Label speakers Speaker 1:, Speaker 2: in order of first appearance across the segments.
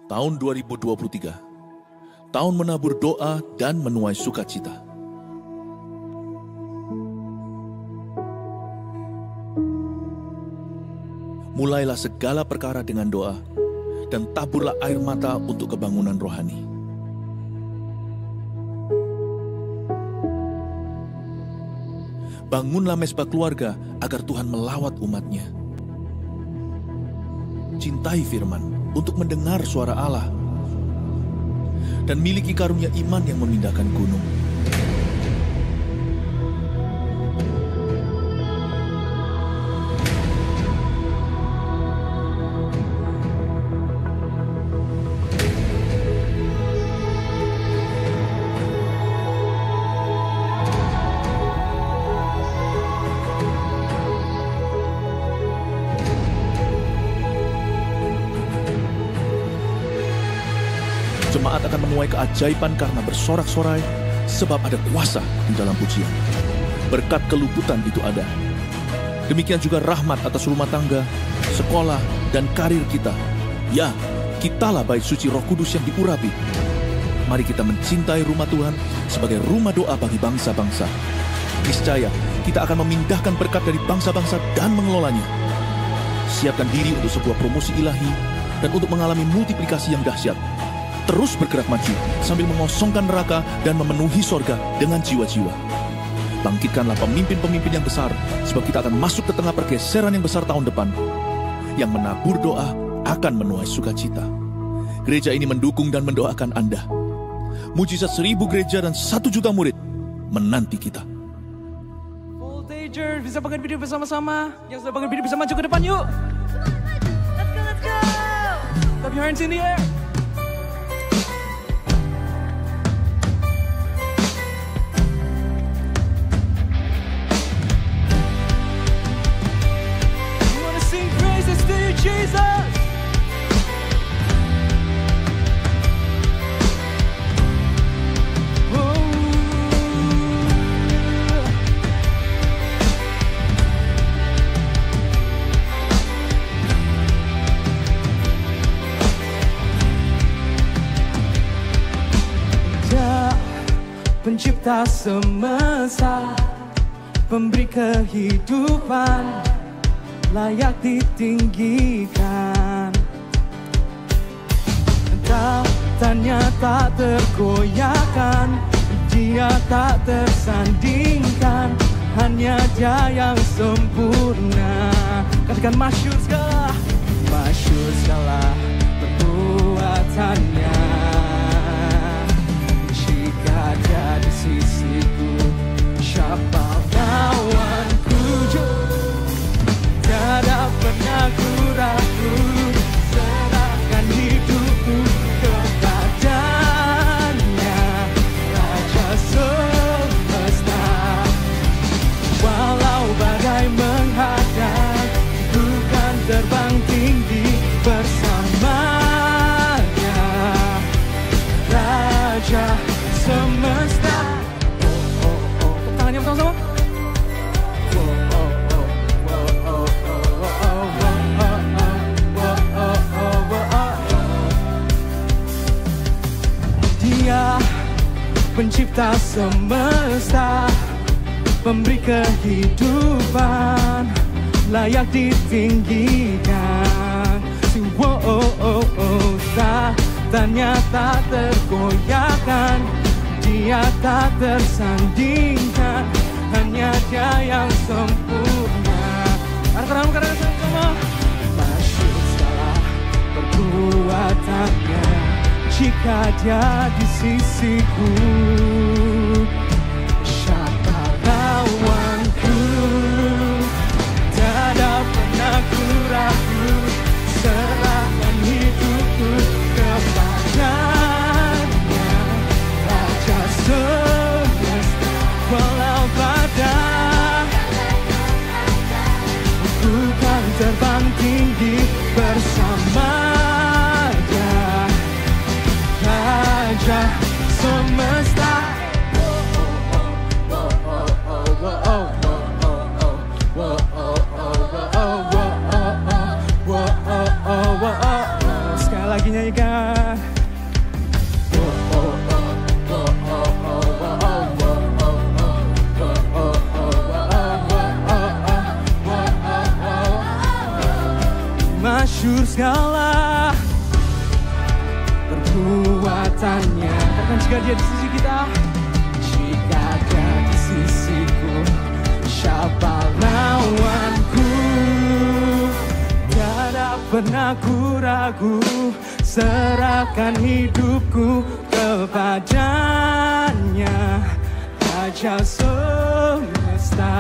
Speaker 1: Tahun 2023, tahun menabur doa dan menuai sukacita. Mulailah segala perkara dengan doa, dan taburlah air mata untuk kebangunan rohani. Bangunlah mezbah keluarga agar Tuhan melawat umatnya. Cintai firman untuk mendengar suara Allah, dan miliki karunia iman yang memindahkan gunung. Jemaat akan menuai keajaiban karena bersorak-sorai, sebab ada kuasa di dalam pujian. Berkat keluputan itu ada. Demikian juga rahmat atas rumah tangga, sekolah, dan karir kita. Ya, kitalah bait suci Roh Kudus yang diurapi. Mari kita mencintai rumah Tuhan sebagai rumah doa bagi bangsa-bangsa. Niscaya kita akan memindahkan berkat dari bangsa-bangsa dan mengelolanya. Siapkan diri untuk sebuah promosi ilahi dan untuk mengalami multiplikasi yang dahsyat. Terus bergerak maju sambil mengosongkan neraka dan memenuhi sorga dengan jiwa-jiwa. Bangkitkanlah pemimpin-pemimpin yang besar, sebab kita akan masuk ke tengah pergeseran yang besar tahun depan. Yang menabur doa akan menuai sukacita. Gereja ini mendukung dan mendoakan Anda. Mujizat 1000 gereja dan 1 juta murid menanti kita.
Speaker 2: Voltager, bisa bangkit berdiri bersama-sama. Yang sudah bangkit berdiri bisa maju ke depan, yuk. Let's go, let's go. Clap your hands in the air. Jesus! Dia pencipta semesta, pemberi kehidupan, layak ditinggikan. Tanya tak tergoyahkan, dia tak tersandingkan, hanya dia yang sempurna. Katakan masyhur segala perbuatannya. Jika dia di sisiku, siapa lawanku? Tiada pernah ku ragu, serahkan hidupku kepadanya, Raja semesta. Walau badai menghadang, ku kan terbang tinggi bersamanya, Raja semesta. Tangannya bersama-sama. Pencipta semesta, pemberi kehidupan, layak ditinggikan. Tanya tak tergoyahkan, dia tak tersandingkan, hanya dia yang sempurna. Karena sama masyhur segala perbuatannya. Jika dia di sisiku, siapa lawanku? Tiada pernah ku ragu, serahkan hidupku kepadanya, Raja semesta. Walau badai, ku kan terbang tinggi bersama Raja semesta. Sekali lagi nyanyikan. hancur segala perbuatannya. Katakan jika dia di sisi kita, jika dia di sisiku, siapa lawanku? Tiada pernah ku ragu, serahkan hidupku kepadanya. Raja semesta,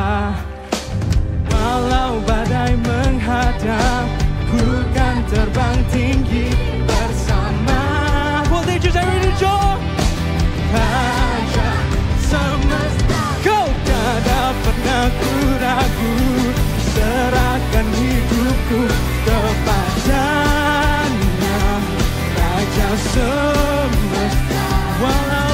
Speaker 2: walau badai menghadap, ku kan terbang tinggi bersama. Voltage are ready to join. Raja semesta, kau tiada pernah ku ragu, serahkan hidupku kepadanya. Raja semesta, walau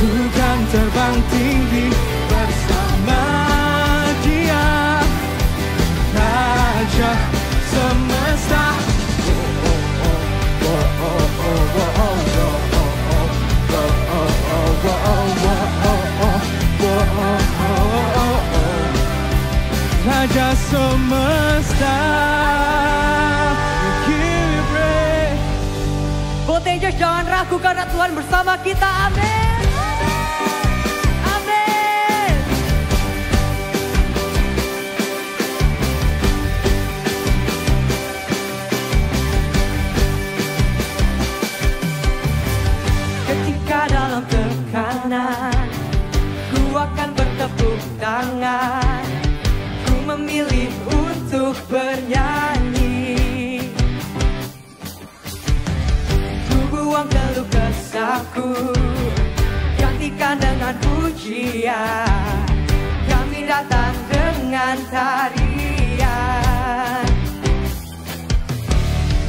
Speaker 2: ku kan terbang tinggi bersama dia. Raja semesta, Raja semesta, give me praise.
Speaker 3: Voltage, jangan ragu karena Tuhan bersama kita. Amin. Amin. Ketika dalam tekanan, ku akan bertepuk tangan, ku memilih untuk bernyanyi. Buang keluh kesahku, gantikan dengan pujian. Kami datang dengan tarian,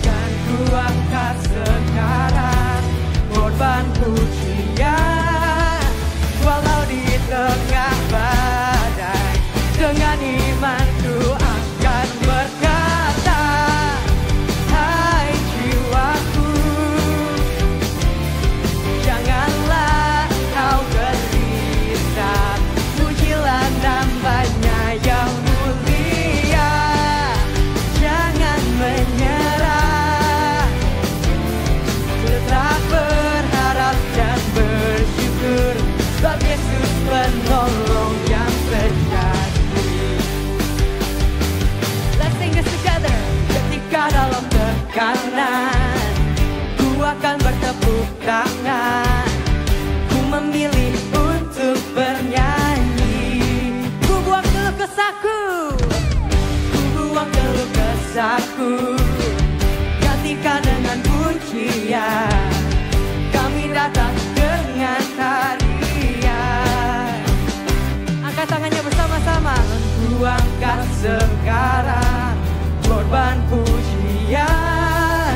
Speaker 3: dan ku angkat sekarang korban pujian. Walau di tengah badai, dengan imanku akan berkata, hai jiwaku, janganlah kau gelisah, pujilah namanya yang mulia. Jangan menyerah, tetap berharap dan bersyukur, sebab Yesus penolong yang sejati. Let's sing this together. Ketika dalam tekanan, ku akan bertepuk tangan, ku memilih untuk bernyanyi. Ku buang keluh kesahku, ku buang keluh kesahku, gantikan dengan pujian. Kami datang dengan tarian. Angkat tangannya bersama-sama. Ku angkat sekarang korban pujian.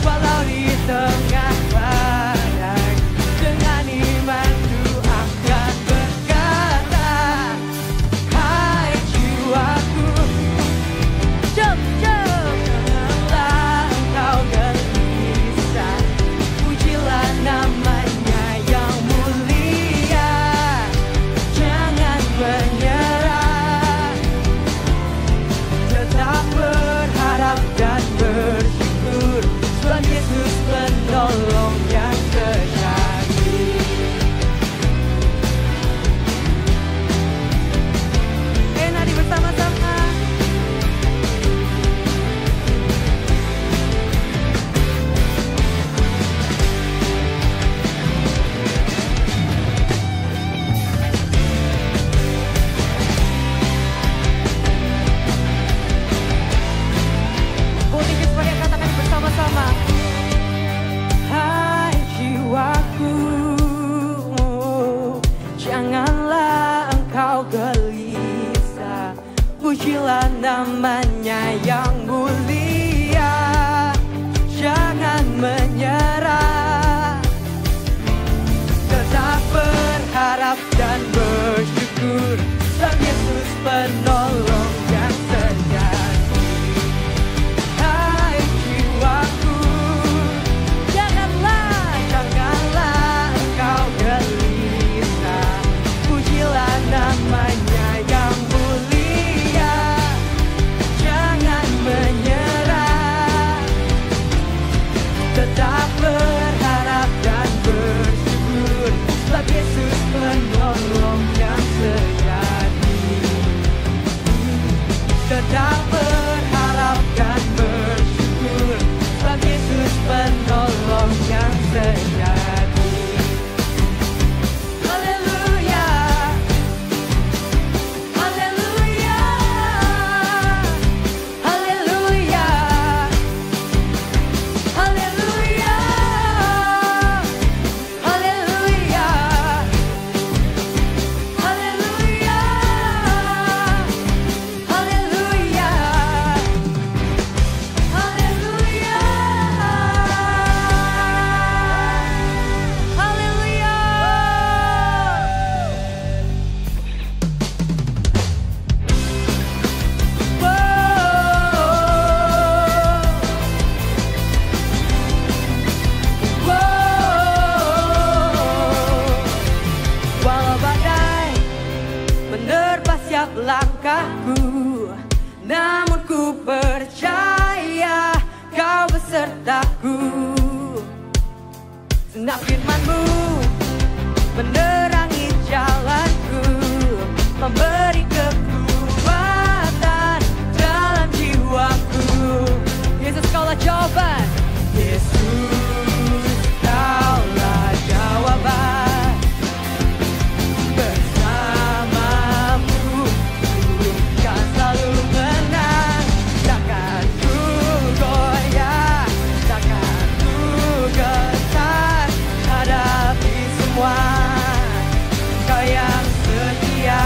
Speaker 3: Walau di tengah badai, dengan imanku akan berkata, hai jiwaku, janganlah engkau gelisah, pujilah namanya yang mulia. Jangan menyerah, tetap berharap dan bersyukur, sebab Yesus penolong yang sejati. Nadi bersama-sama. Boleh supaya katakan bersama-sama. Hai jiwaku, janganlah engkau gelisah, pujilah namanya yang mulia. Jangan menyerah, tetap berharap dan bersyukur, sebab Yesus penolong yang sejati. Hai jiwaku, janganlah engkau gelisah, pujilah namanya yang mulia. tak berharap dan bersyukur sebab Yesus penolong yang sejati. Haleluya, haleluya, haleluya, haleluya, haleluya, haleluya, haleluya, haleluya, haleluya. Walau badai menerpa setiap langkahku, namun ku percaya kau besertaku. Senang firman-Mu menerangi jalanku, memberi kekuatan dalam jiwaku. Yesus, Kaulah jawaban. Yesus, Kaulah jawaban. Bersamamu ku kan selalu menang. Takkan ku goyah, takkan ku getar hadapi semua. Kau yang setia.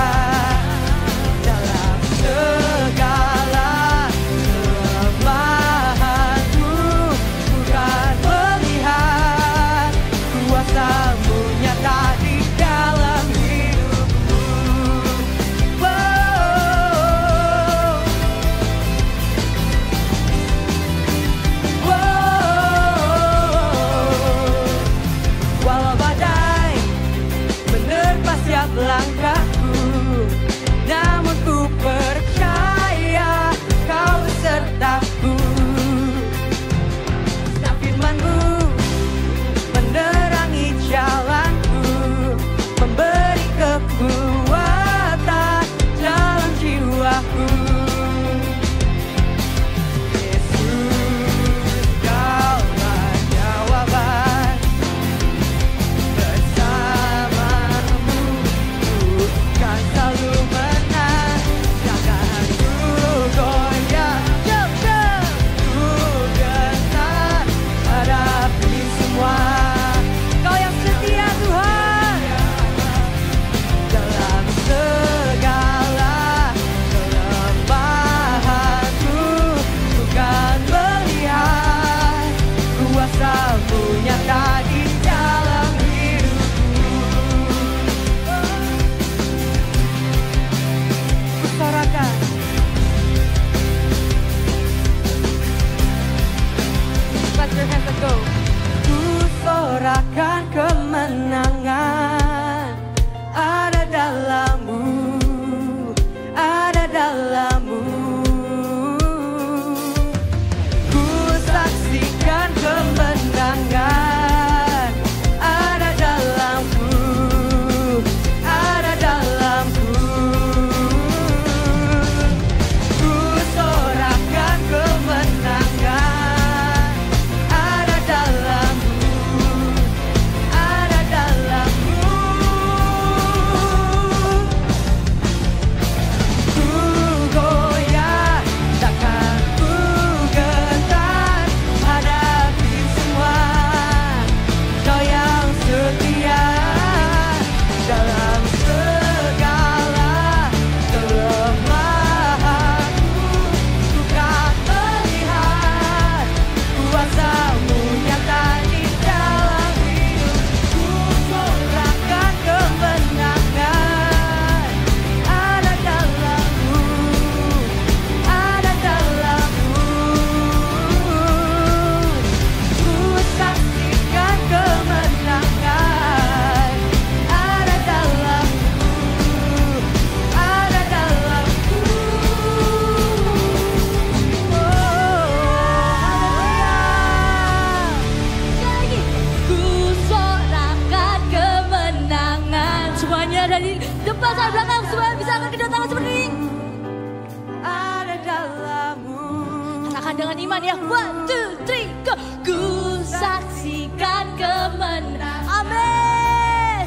Speaker 4: iman ya. 1, 2, 3, go. Ku saksikan kemenangan. Amin.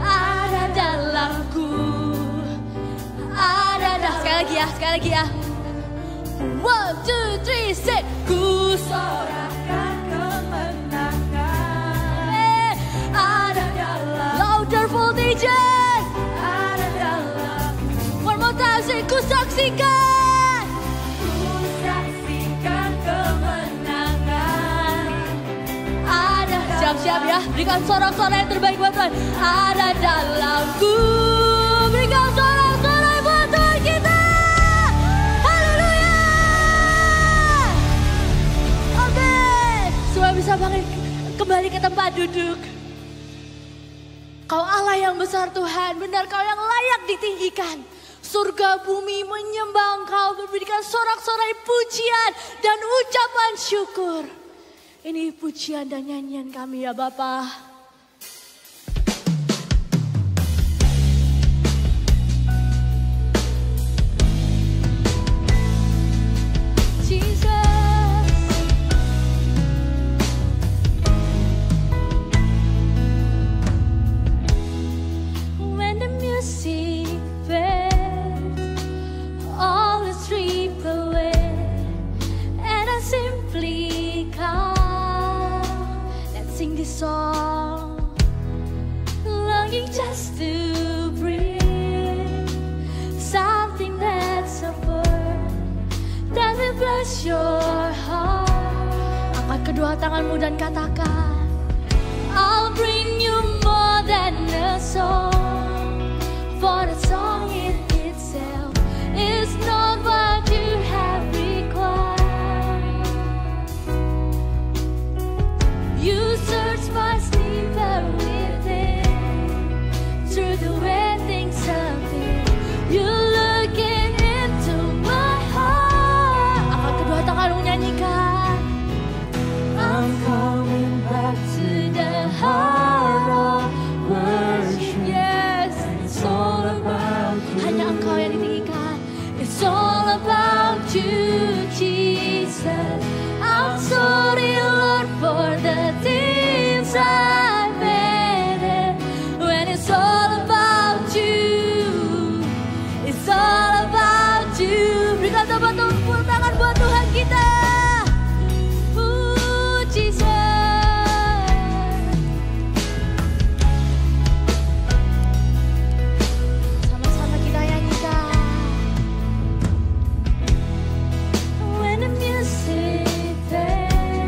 Speaker 4: Ada dalamku. Sekali lagi ya. 1, 2, 3, say. Ku sorakan kemenangan. Ada dalam. Louder voltages. Ada dalam. One more time, say. Ku saksikan. Ku saksikan kemenangan. Ada. Siap-siap ya. Berikan sorak-sorak yang terbaik buat Tuhan. Ada dalamku. Berikan sorak-sorak buat Tuhan kita. Semua bisa bangkit kembali ke tempat duduk. Kau Allah yang besar Tuhan, benar Kau yang layak ditinggikan. Surga bumi menyembah Engkau, memberikan sorak-sorai pujian dan ucapan syukur. Ini pujian dan nyanyian kami ya Bapa. Song, longing just to bring something that's a word that will bless your heart. Angkat kedua tanganmu dan katakan, I'll bring you more than a song, for the song in itself is not what you have required. You search my sleeper within, through the way things appear. You're looking into my heart. Angkat kedua tanganmu, nyanyikan. I'm coming back to the heart of worship. Yes, it's all about you. Hanya Engkau yang ditinggikan. It's all about you, Jesus. I'm sorry, Lord, for the things I made. When it's all about you, it's all about you. Berikan tepuk tangan buat Tuhan kita. Jesus. Sama-sama kita nyanyikan. When the music plays,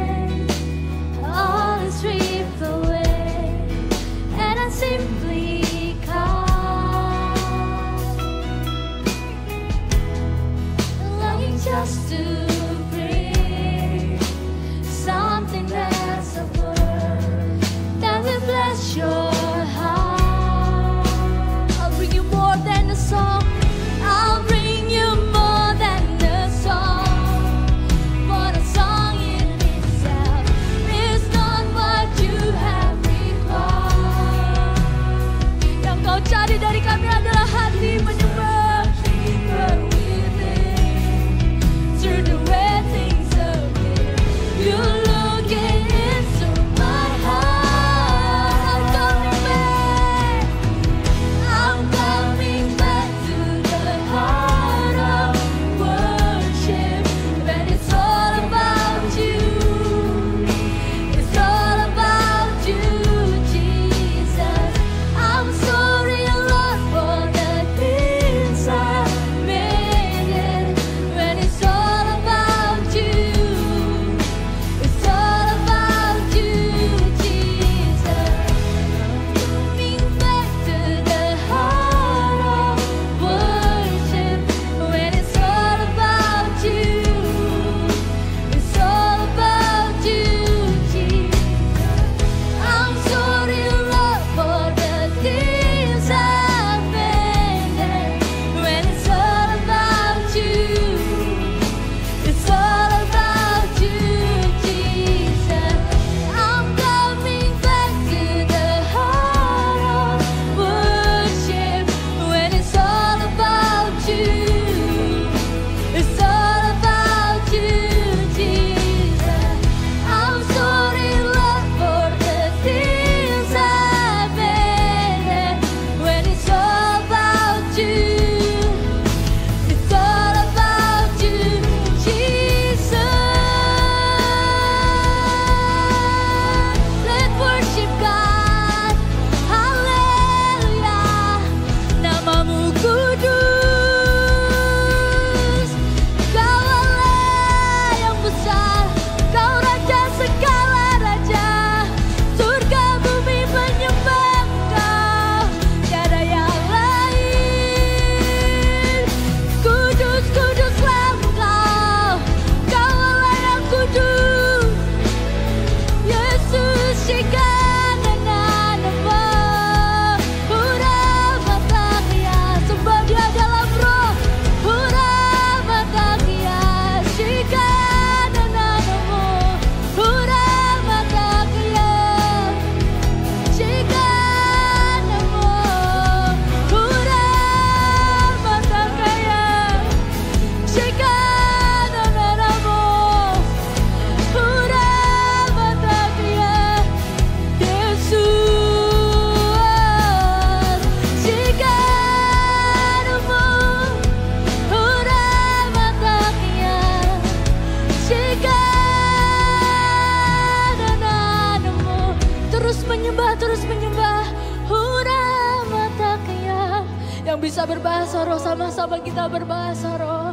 Speaker 4: roh, sama-sama kita berbahasa roh.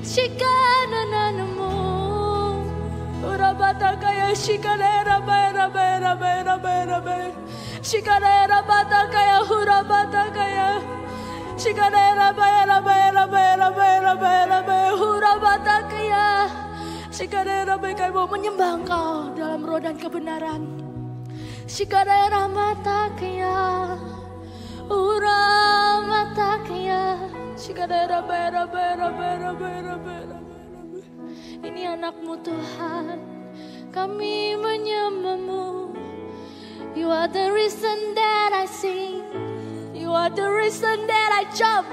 Speaker 4: Shikanananamu Urabata kaya shikanera bera bera bera bera bera Shikanera bata kaya hurabata kaya Shikanera bera bera bera bera bera bera hurabata kaya Shikanera bera mau menyembah Engkau dalam roh dan kebenaran. Shikanera mata kaya Uramata kaya Shikanera bera bera bera bera bera. Ini anak-Mu Tuhan, kami menyembah-Mu. You are the reason that I sing. You are the reason that I jump.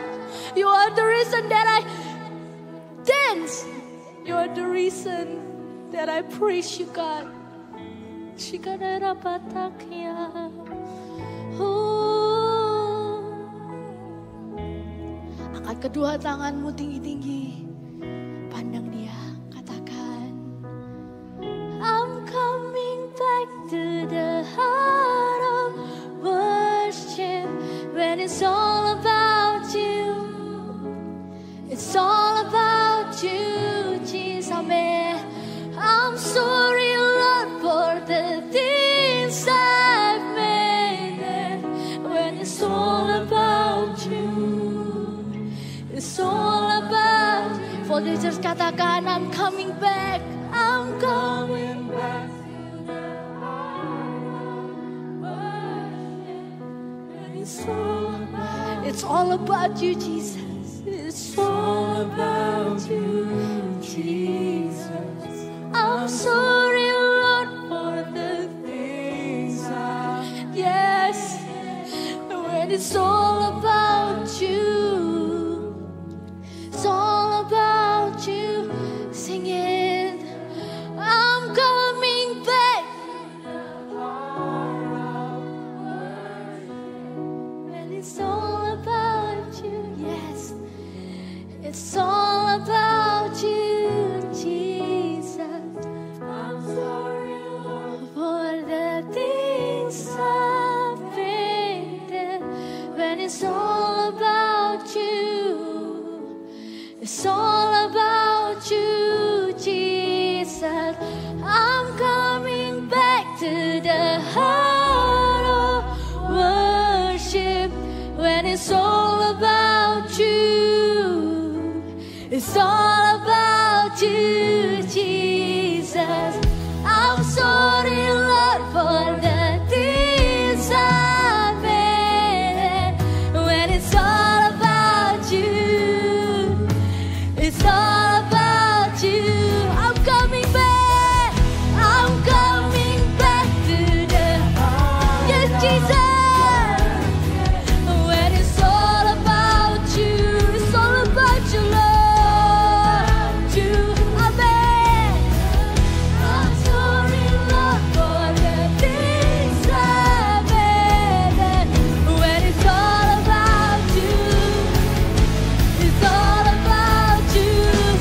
Speaker 4: You are the reason that I dance. You are the reason that I praise You, God. Shikadera patakya. Angkat kedua tanganmu tinggi-tinggi. Pandang Dia, katakan, I'm coming back to the heart of worship when it's all about You. It's all about You, Jesus. Amen. I'm sorry, Lord, for the things I've made. When it's all about You, it's all about. For the church katakan, I'm coming back. I'm coming back. It's all about You, Jesus. It's all about You, Jesus. I'm sorry, Lord, for the things yes, when it's all about You, it's all about You. Sing it. I'm coming back. When it's all about You, yes, it's all about You, Jesus. I'm sorry, Lord, for the things I've been. When it's all about You, it's all about You, Jesus. I'm coming back to the heart of worship when it's all about You. It's all about You, Jesus. I'm sorry, Lord, for the things I've made. When it's all about You, it's all about You. I'm coming back. I'm coming back to the yes, Jesus. When it's all about You, it's all about You, Lord. You, Amen. I'm sorry, Lord, for the things I've made. When it's all about You, it's all about You.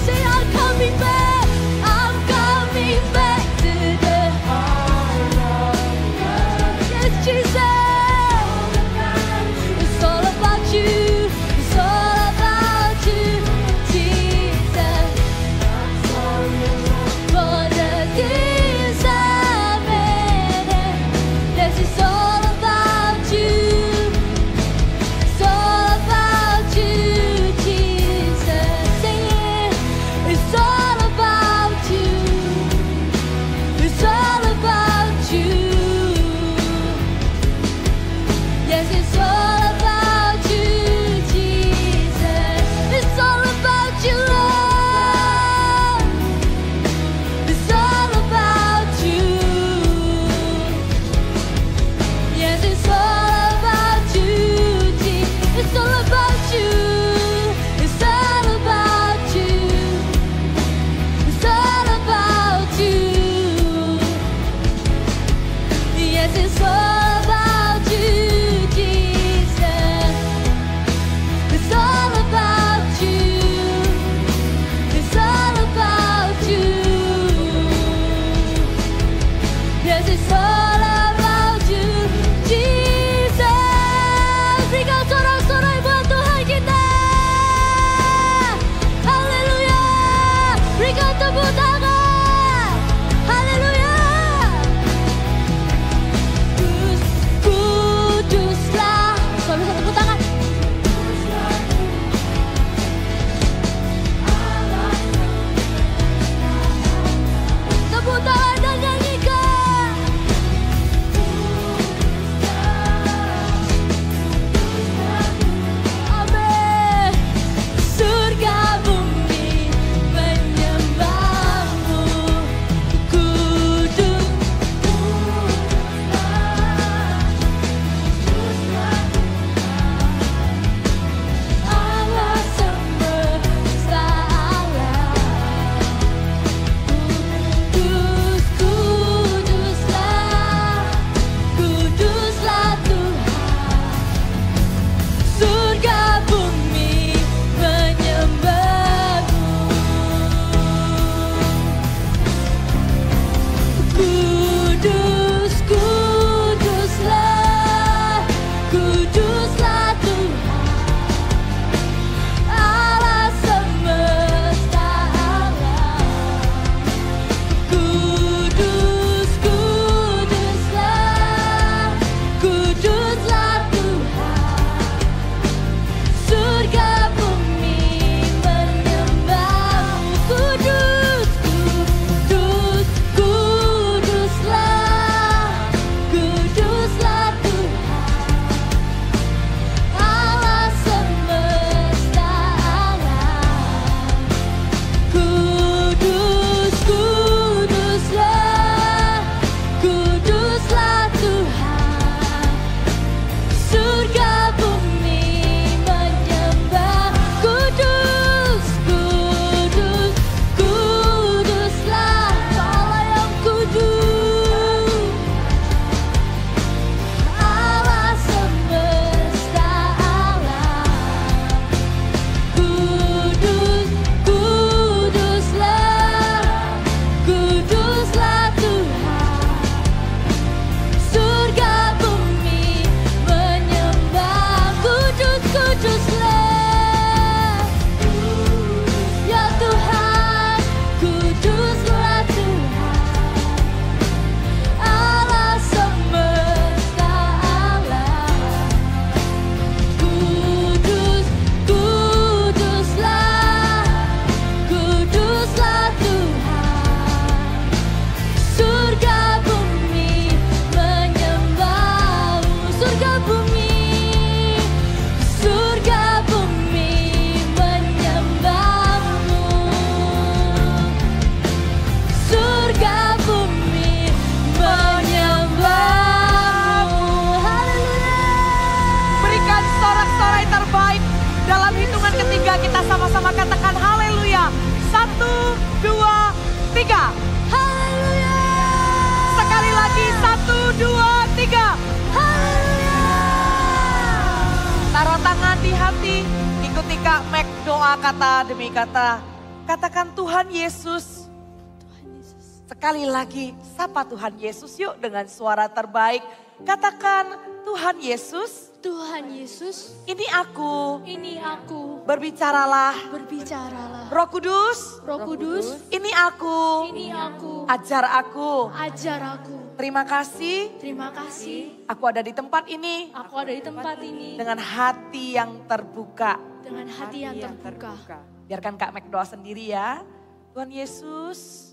Speaker 3: kata demi kata. Katakan Tuhan Yesus.
Speaker 4: Tuhan Yesus.
Speaker 3: Sekali lagi, sapa Tuhan Yesus yuk dengan suara terbaik. Katakan Tuhan Yesus,
Speaker 4: Tuhan Yesus,
Speaker 3: ini aku.
Speaker 4: ini aku.
Speaker 3: Berbicaralah.
Speaker 4: Berbicaralah.
Speaker 3: Roh Kudus,
Speaker 4: Roh Kudus,
Speaker 3: ini aku.
Speaker 4: ini aku.
Speaker 3: Ajar aku.
Speaker 4: Ajar aku.
Speaker 3: Terima kasih,
Speaker 4: Terima kasih.
Speaker 3: aku ada di tempat ini
Speaker 4: Aku ada di tempat ini
Speaker 3: dengan hati yang terbuka.
Speaker 4: dengan hati yang terbuka.
Speaker 3: Biarkan Kak Mek doa sendiri ya. Tuhan Yesus,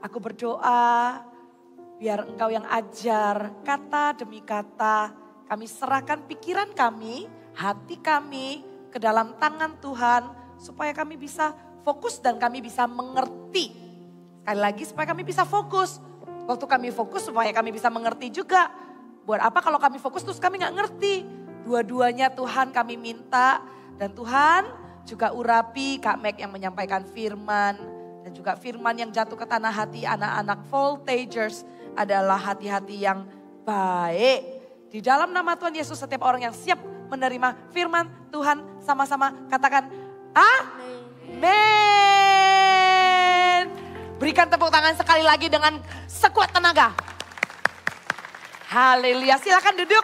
Speaker 3: aku berdoa biar Engkau yang ajar kata demi kata. Kami serahkan pikiran kami, hati kami ke dalam tangan Tuhan. Supaya kami bisa fokus dan kami bisa mengerti. Sekali lagi supaya kami bisa fokus. Waktu kami fokus supaya kami bisa mengerti juga. Buat apa kalau kami fokus terus kami gak ngerti. Dua-duanya Tuhan kami minta. Dan Tuhan juga urapi Kak Mek yang menyampaikan firman. Dan juga firman yang jatuh ke tanah hati anak-anak Voltagers adalah hati-hati yang baik. Di dalam nama Tuhan Yesus setiap orang yang siap menerima firman Tuhan sama-sama katakan amin. Berikan tepuk tangan sekali lagi dengan sekuat tenaga. Haleluya, silakan duduk.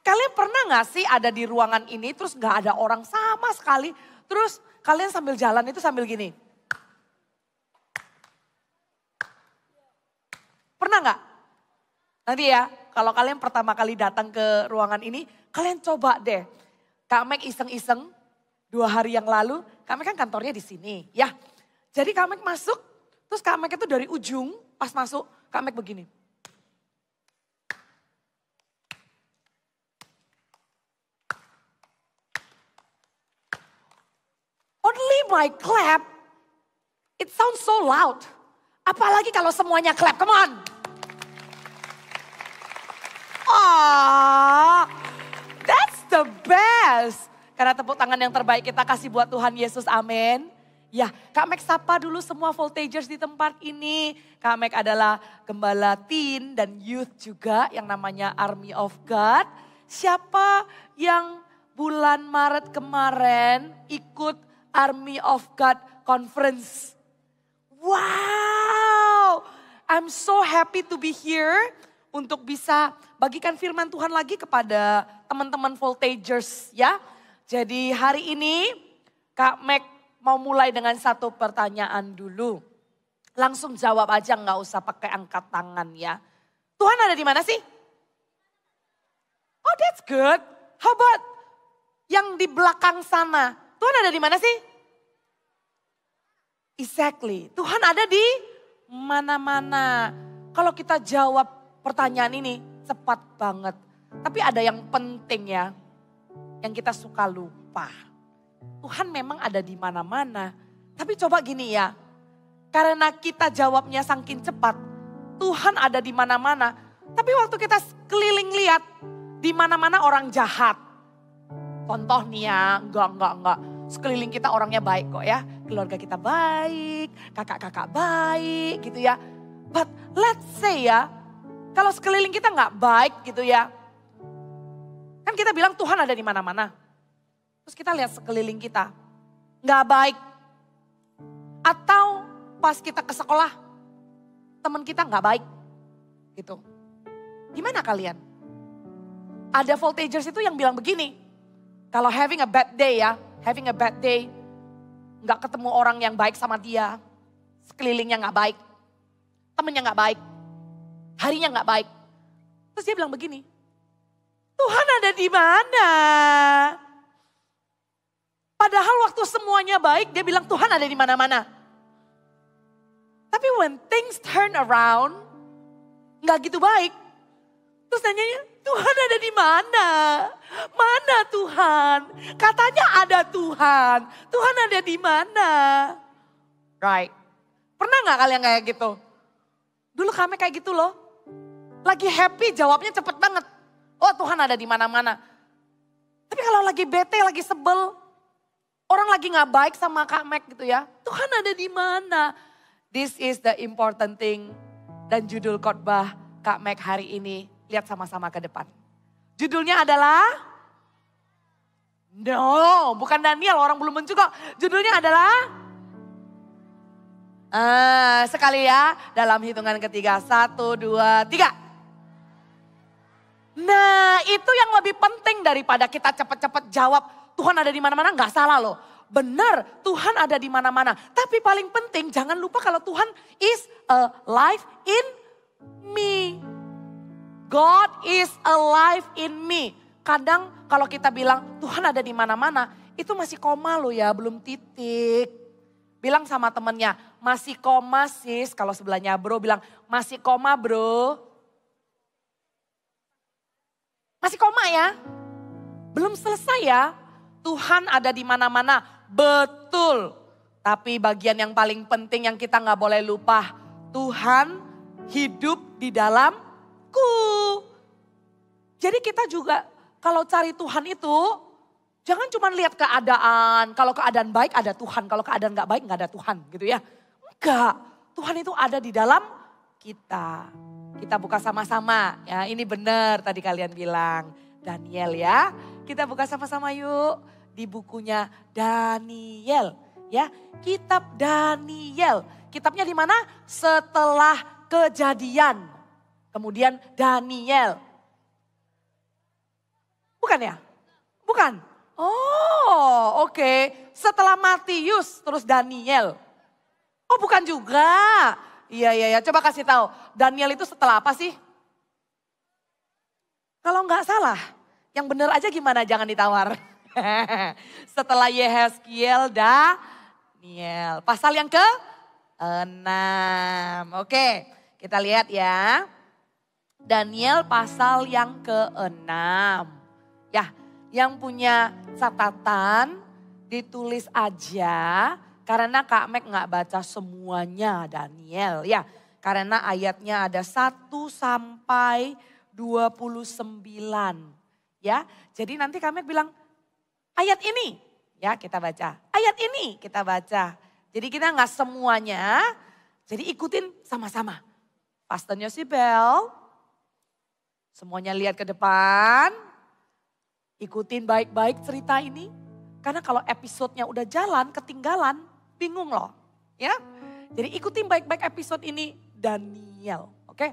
Speaker 3: Kalian pernah gak sih ada di ruangan ini terus gak ada orang sama sekali. Terus kalian sambil jalan itu sambil gini. Pernah gak? Nanti ya, kalau kalian pertama kali datang ke ruangan ini, kalian coba deh. Kak Mek iseng-iseng 2 hari yang lalu, Kak Mek kan kantornya di sini ya. Jadi Kak Mek masuk, terus Kak Mek itu dari ujung pas masuk, Kak Mek begini. Only my clap, it sounds so loud. Apalagi kalau semuanya clap, come on. That's the best. Karena tepuk tangan yang terbaik kita kasih buat Tuhan Yesus, amin. Ya, Kak Mek sapa dulu semua Voltagers di tempat ini. Kak Mek adalah gembala teen dan youth juga yang namanya Army of God. Siapa yang bulan Maret kemarin ikut Army of God Conference? Wow, I'm so happy to be here untuk bisa bagikan firman Tuhan lagi kepada teman-teman Voltagers ya. Jadi hari ini Kak Mek mau mulai dengan satu pertanyaan dulu. Langsung jawab aja, nggak usah pakai angkat tangan ya. Tuhan ada di mana sih? Oh, that's good. How about yang di belakang sana? Tuhan ada di mana sih? Exactly. Tuhan ada di mana-mana. Kalau kita jawab pertanyaan ini cepat banget. Tapi ada yang penting ya, yang kita suka lupa. Tuhan memang ada di mana-mana. Tapi coba gini ya, karena kita jawabnya saking cepat, Tuhan ada di mana-mana. Tapi waktu kita keliling lihat, di mana-mana orang jahat. Contoh nih ya, enggak. Sekeliling kita orangnya baik kok ya. Keluarga kita baik, kakak-kakak baik gitu ya. But let's say ya, kalau sekeliling kita nggak baik gitu ya. Kan kita bilang Tuhan ada di mana-mana. Terus kita lihat sekeliling kita, nggak baik. Atau pas kita ke sekolah, teman kita nggak baik. Gitu. Gimana kalian? Ada Voltagers itu yang bilang begini. Kalau having a bad day ya, having a bad day, nggak ketemu orang yang baik sama dia. Sekelilingnya nggak baik. Temennya nggak baik. Harinya nggak baik. Terus dia bilang begini, Tuhan ada di mana? Padahal waktu semuanya baik, dia bilang Tuhan ada di mana-mana. Tapi when things turn around, nggak gitu baik. Terus nanyanya, Tuhan ada di mana? Mana Tuhan? Katanya ada Tuhan. Tuhan ada di mana? Right. Pernah nggak kalian kayak gitu? Dulu kami kayak gitu loh. Lagi happy jawabnya cepet banget. Oh Tuhan ada di mana-mana. Tapi kalau lagi bete, lagi sebel. Orang lagi gak baik sama Kak Mek gitu ya. Tuhan ada di mana? This is the important thing. Dan judul khotbah Kak Mek hari ini. Lihat sama-sama ke depan. Judulnya adalah No, bukan Daniel, orang belum muncul kok. Judulnya adalah sekali ya, dalam hitungan ketiga. 1, 2, 3. Nah, itu yang lebih penting daripada kita cepat-cepat jawab, Tuhan ada di mana-mana, nggak salah loh. Benar, Tuhan ada di mana-mana. Tapi paling penting jangan lupa kalau Tuhan is alive in me. God is alive in me. Kadang kalau kita bilang Tuhan ada di mana-mana, itu masih koma loh ya, belum titik. Bilang sama temennya, masih koma sis. Kalau sebelahnya bro bilang, masih koma bro. Masih koma ya, belum selesai ya. Tuhan ada di mana-mana, betul. Tapi bagian yang paling penting yang kita gak boleh lupa, Tuhan hidup di dalamku. Jadi kita juga kalau cari Tuhan itu, jangan cuma lihat keadaan. Kalau keadaan baik ada Tuhan, kalau keadaan gak baik gak ada Tuhan gitu ya. Enggak, Tuhan itu ada di dalam kita. Kita buka sama-sama ya, ini benar tadi kalian bilang. Daniel ya, kita buka sama-sama yuk. Di bukunya Daniel ya, kitab Daniel. Kitabnya di mana? Setelah Kejadian. Kemudian Daniel. Bukan ya? Bukan? Oh oke. Setelah Matius terus Daniel. Oh bukan juga. Iya. Coba kasih tahu. Daniel itu setelah apa sih? Kalau nggak salah, yang benar aja gimana? Jangan ditawar. Setelah Yehezkiel, Daniel. Pasal yang ke-6. Oke, kita lihat ya. Daniel pasal yang ke-6. Ya, yang punya catatan ditulis aja. Karena Kak Mek gak baca semuanya Daniel ya. Karena ayatnya ada 1 sampai 29 ya. Jadi nanti Kak Mek bilang ayat ini ya kita baca. Ayat ini kita baca. Jadi kita gak semuanya. Jadi ikutin sama-sama. Pastennya si Bel. Semuanya lihat ke depan. Ikutin baik-baik cerita ini. Karena kalau episodenya udah jalan ketinggalan. Bingung loh, ya. Jadi ikutin baik-baik episode ini Daniel, oke?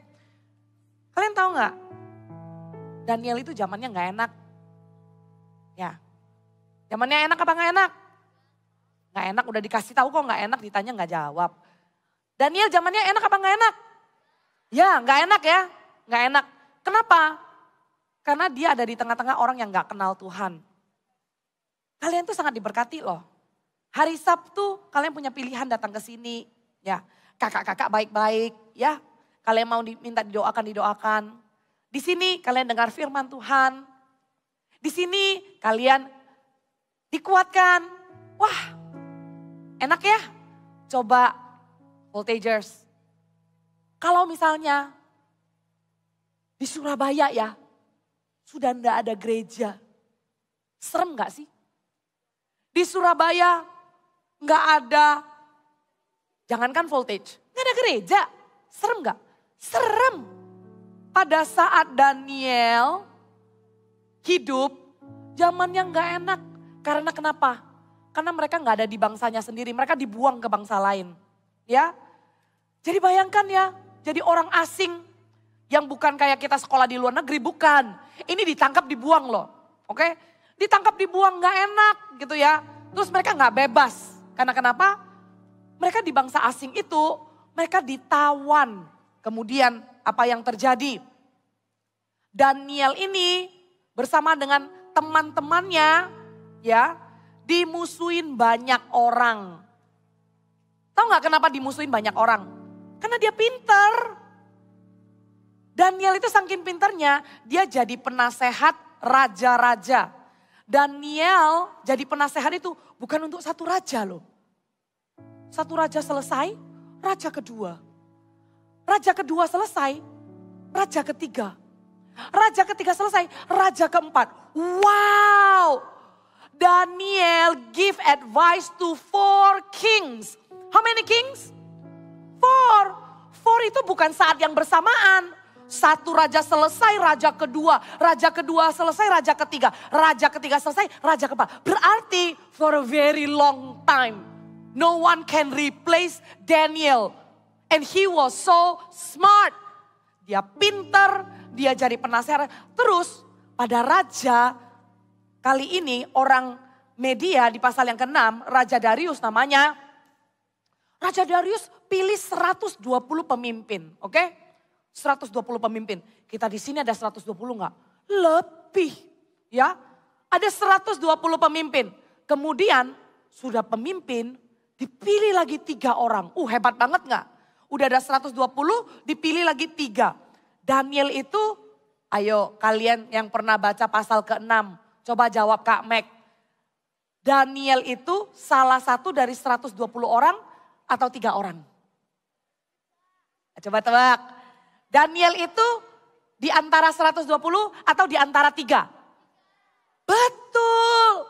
Speaker 3: Kalian tahu nggak? Daniel itu zamannya nggak enak, ya. Zamannya enak apa nggak enak? Nggak enak, udah dikasih tahu kok nggak enak, ditanya nggak jawab. Daniel zamannya enak apa nggak enak? Ya, nggak enak ya, nggak enak. Kenapa? Karena dia ada di tengah-tengah orang yang nggak kenal Tuhan. Kalian tuh sangat diberkati loh. Hari Sabtu kalian punya pilihan datang ke sini. Ya, kakak-kakak baik-baik ya. Kalian mau diminta didoakan. Di sini kalian dengar firman Tuhan. Di sini kalian dikuatkan. Wah, enak ya. Coba Voltagers. Kalau misalnya di Surabaya ya, sudah enggak ada gereja. Serem gak sih? Di Surabaya nggak ada, jangankan voltage, nggak ada gereja. Serem nggak? Serem. Pada saat Daniel hidup, zamannya nggak enak. Karena kenapa? Karena mereka nggak ada di bangsanya sendiri, mereka dibuang ke bangsa lain. Ya, jadi bayangkan ya, jadi orang asing yang bukan kayak kita sekolah di luar negeri, bukan. Ini ditangkap dibuang loh, oke? Ditangkap dibuang nggak enak gitu ya. Terus mereka nggak bebas. Karena kenapa? Mereka di bangsa asing itu, mereka ditawan. Kemudian apa yang terjadi? Daniel ini bersama dengan teman-temannya ya, dimusuhin banyak orang. Tahu nggak kenapa dimusuhin banyak orang? Karena dia pinter. Daniel itu saking pinternya, dia jadi penasehat raja-raja. Daniel jadi penasehat itu bukan untuk satu raja loh. Satu raja selesai, raja kedua. Raja kedua selesai, raja ketiga. Raja ketiga selesai, raja keempat. Wow! Daniel give advice to 4 kings. How many kings? 4. 4 itu bukan saat yang bersamaan. Satu raja selesai, raja kedua selesai, raja ketiga selesai, raja keempat. Berarti for a very long time, no one can replace Daniel. And he was so smart. Dia pinter, dia jadi penasehat. Terus pada raja kali ini orang Media di pasal yang ke-6, Raja Darius namanya. Raja Darius pilih 120 pemimpin, oke? 120 pemimpin. Kita di sini ada 120 enggak? Lebih, ya. Ada 120 pemimpin. Kemudian sudah pemimpin, dipilih lagi 3 orang. Hebat banget enggak? Udah ada 120, dipilih lagi 3. Daniel itu, ayo kalian yang pernah baca pasal ke-6, coba jawab Kak Meg. Daniel itu salah satu dari 120 orang atau 3 orang? Coba tebak. Daniel itu di antara 120 atau di antara 3? Betul.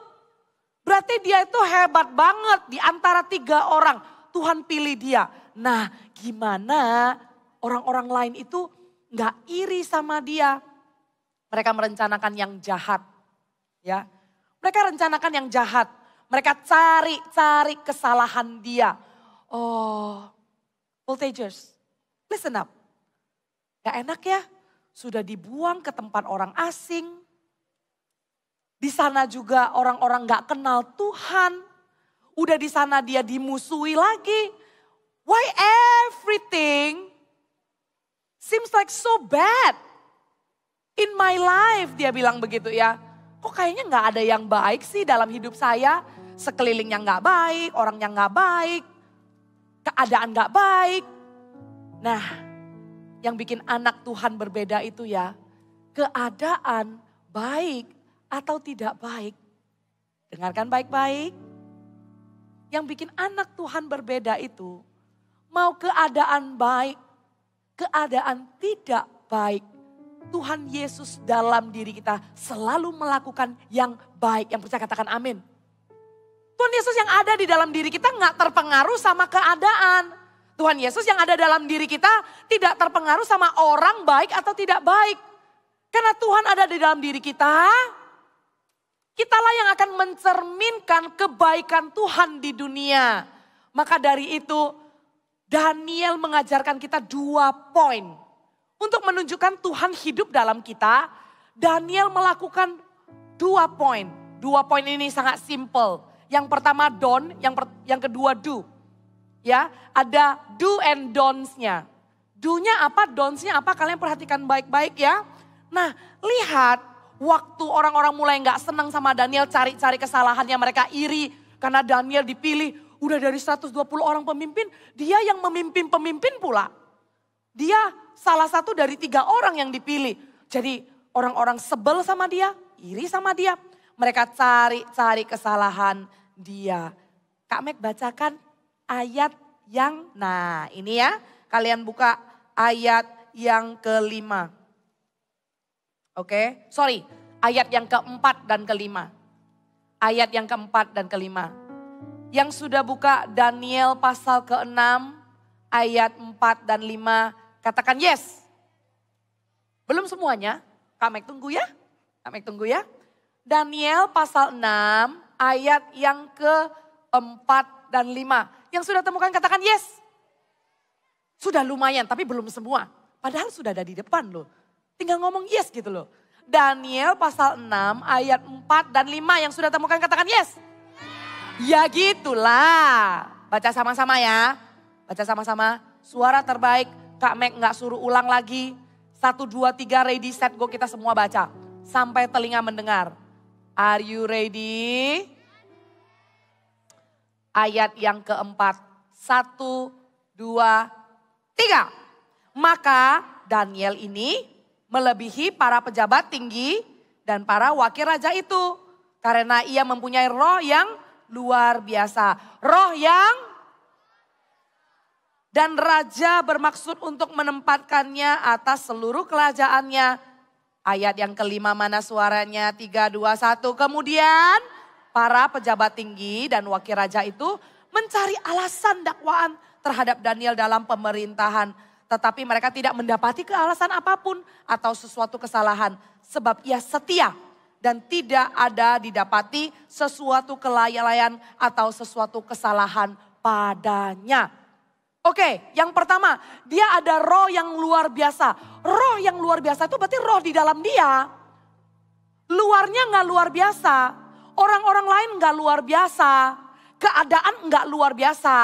Speaker 3: Berarti dia itu hebat banget di antara 3 orang. Tuhan pilih dia. Nah, gimana orang-orang lain itu gak iri sama dia? Mereka merencanakan yang jahat. Ya, mereka rencanakan yang jahat. Mereka cari kesalahan dia. Voltagers, listen up. Gak enak ya, sudah dibuang ke tempat orang asing. Di sana juga orang-orang gak kenal Tuhan. Udah di sana dia dimusuhi lagi. Why everything seems like so bad in my life? Dia bilang begitu ya. Kok kayaknya gak ada yang baik sih dalam hidup saya. Sekelilingnya gak baik, orangnya gak baik, keadaan gak baik. Nah, yang bikin anak Tuhan berbeda itu ya, keadaan baik atau tidak baik. Dengarkan baik-baik. Yang bikin anak Tuhan berbeda itu, mau keadaan baik, keadaan tidak baik. Tuhan Yesus dalam diri kita selalu melakukan yang baik. Yang percaya katakan amin. Tuhan Yesus yang ada di dalam diri kita gak terpengaruh sama keadaan. Tuhan Yesus yang ada dalam diri kita tidak terpengaruh sama orang baik atau tidak baik. Karena Tuhan ada di dalam diri kita, kitalah yang akan mencerminkan kebaikan Tuhan di dunia. Maka dari itu Daniel mengajarkan kita 2 poin. Untuk menunjukkan Tuhan hidup dalam kita, Daniel melakukan 2 poin. 2 poin ini sangat simple. Yang pertama don't, yang kedua do. Ya, ada do and don'ts-nya. Do-nya apa, don'ts-nya apa, kalian perhatikan baik-baik ya. Nah, lihat waktu orang-orang mulai gak senang sama Daniel, cari-cari kesalahannya, mereka iri. Karena Daniel dipilih, udah dari 120 orang pemimpin, dia yang memimpin pemimpin pula. Dia salah satu dari 3 orang yang dipilih. Jadi orang-orang sebel sama dia, iri sama dia. Mereka cari kesalahan dia. Kak Meg bacakan ayat yang, nah ini ya. Kalian buka ayat yang ke-5. Oke, sorry. Ayat yang ke-4 dan ke-5. Ayat yang ke-4 dan ke-5. Yang sudah buka Daniel pasal ke-6 ayat 4 dan 5. Katakan yes. Belum semuanya, Kak Meg tunggu ya. Kak Meg tunggu ya. Daniel pasal 6 ayat yang ke-4 dan 5. Yang sudah temukan katakan yes. Sudah lumayan tapi belum semua. Padahal sudah ada di depan loh. Tinggal ngomong yes gitu loh. Daniel pasal 6 ayat 4 dan 5 yang sudah temukan katakan yes. Ya gitulah. Baca sama-sama ya. Baca sama-sama. Suara terbaik. Kak Meg gak suruh ulang lagi. 1, 2, 3 ready set go kita semua baca. Sampai telinga mendengar. Are you ready? Ayat yang ke-4. 1, 2, 3. Maka Daniel ini melebihi para pejabat tinggi dan para wakil raja itu. Karena ia mempunyai roh yang luar biasa. Roh yang dan raja bermaksud untuk menempatkannya atas seluruh kerajaannya. Ayat yang ke-5 mana suaranya? 3, 2, 1. Kemudian para pejabat tinggi dan wakil raja itu mencari alasan dakwaan terhadap Daniel dalam pemerintahan. Tetapi mereka tidak mendapati kealasan apapun atau sesuatu kesalahan. Sebab ia setia dan tidak ada didapati sesuatu kelalaian atau sesuatu kesalahan padanya. Oke, yang pertama, dia ada roh yang luar biasa. Roh yang luar biasa itu berarti roh di dalam dia. Luarnya nggak luar biasa. Orang-orang lain nggak luar biasa. Keadaan nggak luar biasa.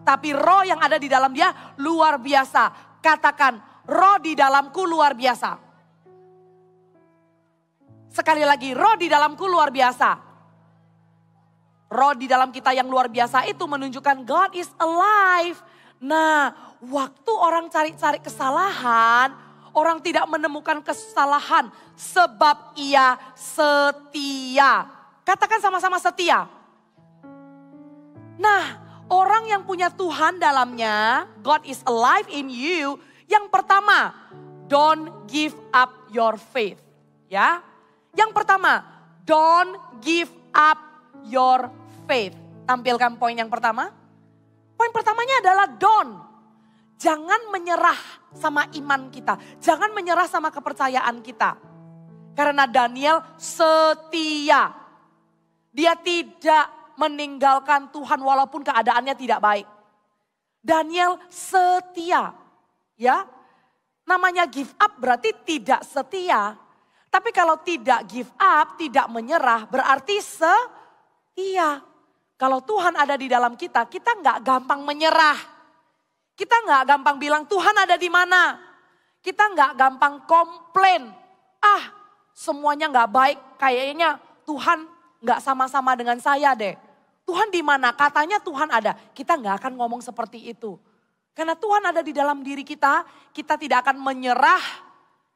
Speaker 3: Tapi roh yang ada di dalam dia luar biasa. Katakan, roh di dalamku luar biasa. Sekali lagi, roh di dalamku luar biasa. Roh di dalam kita yang luar biasa itu menunjukkan God is alive. Nah, waktu orang cari-cari kesalahan, orang tidak menemukan kesalahan sebab ia setia. Katakan sama-sama setia. Nah, orang yang punya Tuhan dalamnya, God is alive in you. Yang pertama, don't give up your faith. Ya, yang pertama, don't give up your faith. Tampilkan poin yang pertama. Poin pertamanya adalah don't. Jangan menyerah sama iman kita. Jangan menyerah sama kepercayaan kita. Karena Daniel setia. Dia tidak meninggalkan Tuhan walaupun keadaannya tidak baik. Daniel setia. Ya, namanya give up berarti tidak setia. Tapi kalau tidak give up, tidak menyerah berarti setia. Kalau Tuhan ada di dalam kita nggak gampang menyerah. Kita nggak gampang bilang Tuhan ada di mana. Kita nggak gampang komplain. Semuanya nggak baik, kayaknya Tuhan nggak sama-sama dengan saya deh. Tuhan di mana? Katanya Tuhan ada. Kita nggak akan ngomong seperti itu. Karena Tuhan ada di dalam diri kita tidak akan menyerah.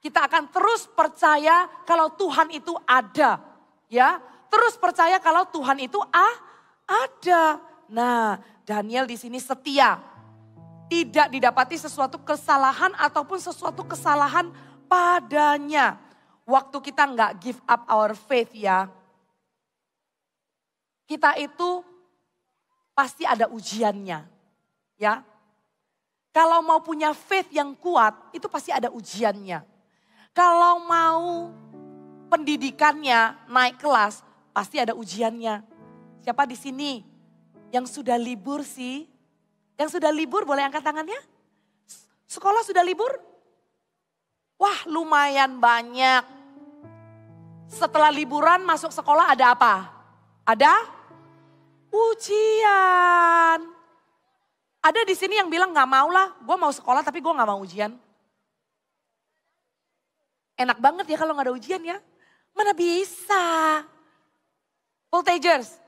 Speaker 3: Kita akan terus percaya kalau Tuhan itu ada. Ya, terus percaya kalau Tuhan itu ada. Nah, Daniel di sini setia. Tidak didapati sesuatu kesalahan ataupun sesuatu kesalahan padanya. Waktu kita nggak give up our faith ya. Kita itu pasti ada ujiannya. Ya. Kalau mau punya faith yang kuat, itu pasti ada ujiannya. Kalau mau pendidikannya naik kelas, pasti ada ujiannya. Siapa di sini yang sudah libur sih? Yang sudah libur boleh angkat tangannya? Sekolah sudah libur? Wah, lumayan banyak. Setelah liburan masuk sekolah ada apa? Ada ujian. Ada di sini yang bilang gak mau lah, gue mau sekolah tapi gue gak mau ujian. Enak banget ya kalau gak ada ujian ya. Mana bisa. Voltagers,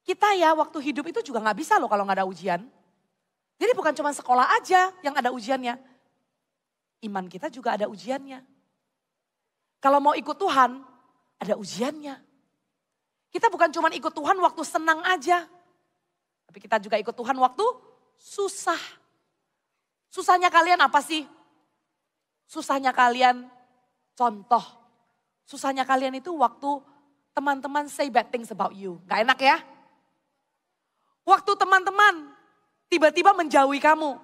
Speaker 3: kita ya waktu hidup itu juga gak bisa loh kalau gak ada ujian. Jadi bukan cuma sekolah aja yang ada ujiannya. Iman kita juga ada ujiannya. Kalau mau ikut Tuhan, ada ujiannya. Kita bukan cuma ikut Tuhan waktu senang aja. Tapi kita juga ikut Tuhan waktu susah. Susahnya kalian apa sih? Susahnya kalian contoh. Susahnya kalian itu waktu teman-teman say bad things about you. Gak enak ya? Waktu teman-teman tiba-tiba menjauhi kamu.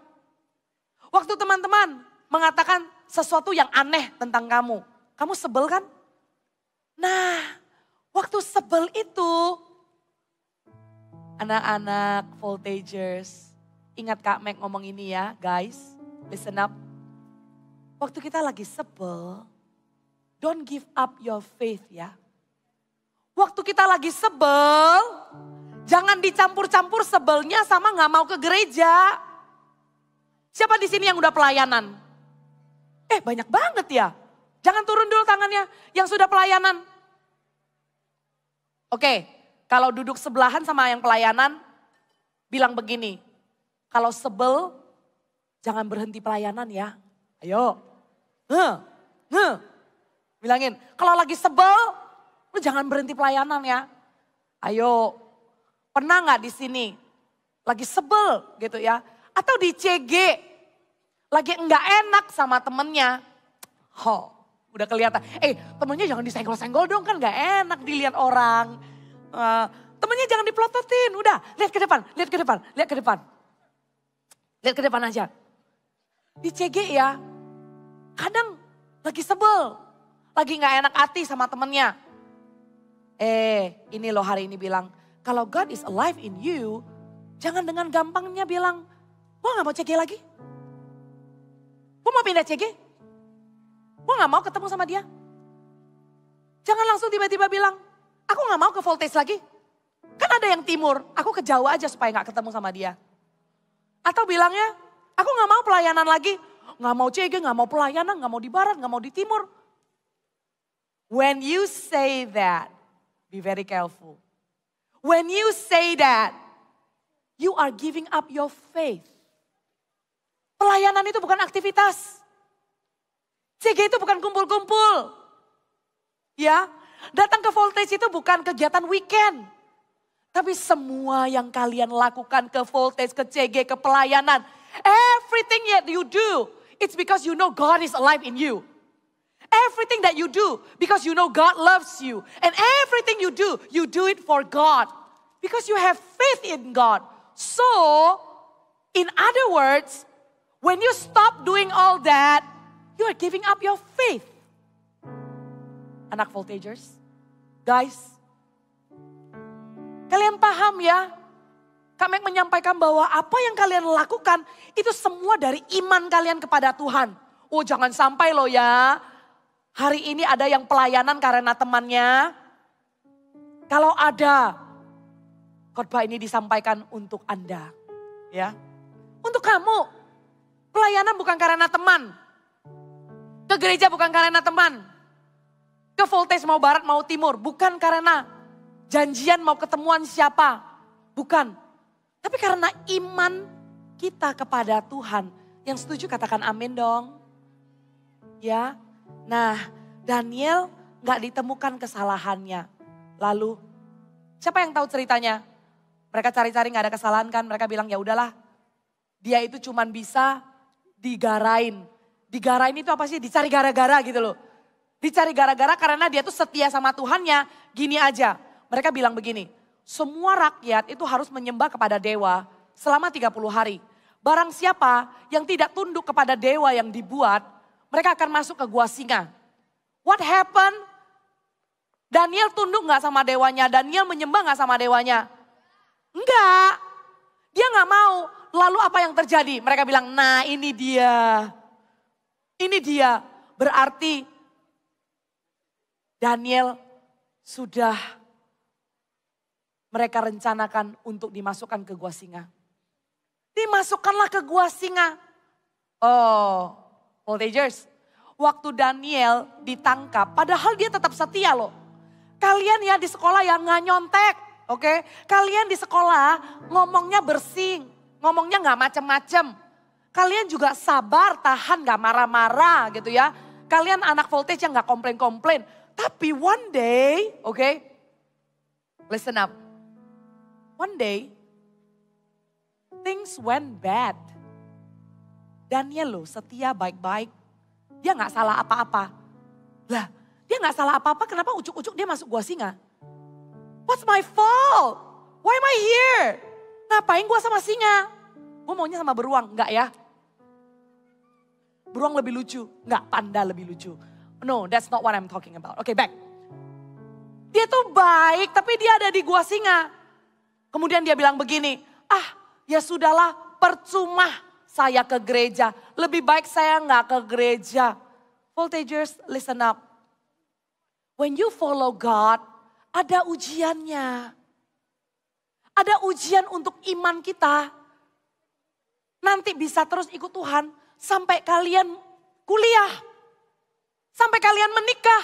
Speaker 3: Waktu teman-teman mengatakan sesuatu yang aneh tentang kamu. Kamu sebel kan? Nah, waktu sebel itu, anak-anak voltagers, ingat Kak Meg ngomong ini ya guys, listen up. Waktu kita lagi sebel, don't give up your faith ya. Waktu kita lagi sebel, jangan dicampur-campur sebelnya sama gak mau ke gereja. Siapa di sini yang udah pelayanan? Banyak banget ya. Jangan turun dulu tangannya yang sudah pelayanan. Oke, kalau duduk sebelahan sama yang pelayanan, bilang begini. Kalau sebel, jangan berhenti pelayanan ya. Ayo. Bilangin, kalau lagi sebel, lu jangan berhenti pelayanan ya. Ayo. Pernah gak di sini lagi sebel gitu ya. Atau di CG, lagi enggak enak sama temennya. Udah kelihatan, temennya jangan disenggol-senggol dong kan gak enak dilihat orang. Temennya jangan dipelototin, udah lihat ke depan, lihat ke depan, lihat ke depan. Lihat ke depan aja. Di CG ya, kadang lagi sebel, lagi gak enak hati sama temennya. Ini loh hari ini bilang, kalau God is alive in you, jangan dengan gampangnya bilang, gue gak mau CG lagi. Gue mau pindah CG. Gue gak mau ketemu sama dia. Jangan langsung tiba-tiba bilang, aku gak mau ke Voltage lagi. Kan ada yang timur, aku ke Jawa aja supaya gak ketemu sama dia. Atau bilangnya, aku gak mau pelayanan lagi. Gak mau CG, gak mau pelayanan, gak mau di barat, gak mau di timur. When you say that, be very careful. When you say that, you are giving up your faith. Pelayanan itu bukan aktivitas. CG itu bukan kumpul-kumpul. Ya, datang ke Voltage itu bukan kegiatan weekend. Tapi semua yang kalian lakukan ke Voltage, ke CG, ke pelayanan. Everything that you do, it's because you know God is alive in you. Everything that you do, because you know God loves you. And everything you do it for God. Because you have faith in God. So, in other words, when you stop doing all that, you are giving up your faith. Anak Voltagers, guys, kalian paham ya? Kami menyampaikan bahwa apa yang kalian lakukan itu semua dari iman kalian kepada Tuhan. Oh jangan sampai loh ya, hari ini ada yang pelayanan karena temannya. Kalau ada, khotbah ini disampaikan untuk Anda. Ya, untuk kamu, pelayanan bukan karena teman. Ke gereja bukan karena teman. Ke Voltage mau barat mau timur, bukan karena janjian mau ketemuan siapa. Bukan. Tapi karena iman kita kepada Tuhan. Yang setuju katakan amin dong. Ya. Nah, Daniel gak ditemukan kesalahannya. Lalu, siapa yang tahu ceritanya? Mereka cari-cari gak ada kesalahan kan. Mereka bilang ya udahlah. Dia itu cuman bisa digarain. Digarain itu apa sih? Dicari gara-gara gitu loh. Dicari gara-gara karena dia tuh setia sama Tuhannya. Gini aja. Mereka bilang begini. Semua rakyat itu harus menyembah kepada dewa selama 30 hari. Barang siapa yang tidak tunduk kepada dewa yang dibuat, mereka akan masuk ke gua singa. What happened? Daniel tunduk gak sama dewanya? Daniel menyembah gak sama dewanya? Enggak. Dia gak mau. Lalu apa yang terjadi? Mereka bilang, nah ini dia. Ini dia. Berarti Daniel sudah mereka rencanakan untuk dimasukkan ke gua singa. Dimasukkanlah ke gua singa. Oh, Voltagers, waktu Daniel ditangkap, padahal dia tetap setia loh. Kalian ya di sekolah yang gak nyontek, oke? Kalian di sekolah ngomongnya bersih, ngomongnya gak macem-macem. Kalian juga sabar, tahan, gak marah-marah gitu ya. Kalian anak Voltage yang gak komplain-komplain. Tapi one day, oke? Listen up. One day, things went bad. Daniel loh setia baik-baik. Dia gak salah apa-apa. Lah, dia gak salah apa-apa kenapa ujuk-ujuk dia masuk gua singa? What's my fault? Why am I here? Ngapain gua sama singa? Gua maunya sama beruang, enggak ya? Beruang lebih lucu, enggak, panda lebih lucu. No, that's not what I'm talking about. Okay, back. Dia tuh baik tapi dia ada di gua singa. Kemudian dia bilang begini, ya sudahlah percuma saya ke gereja. Lebih baik saya nggak ke gereja. Voltagers, listen up. When you follow God, ada ujiannya. Ada ujian untuk iman kita. Nanti bisa terus ikut Tuhan sampai kalian kuliah. Sampai kalian menikah.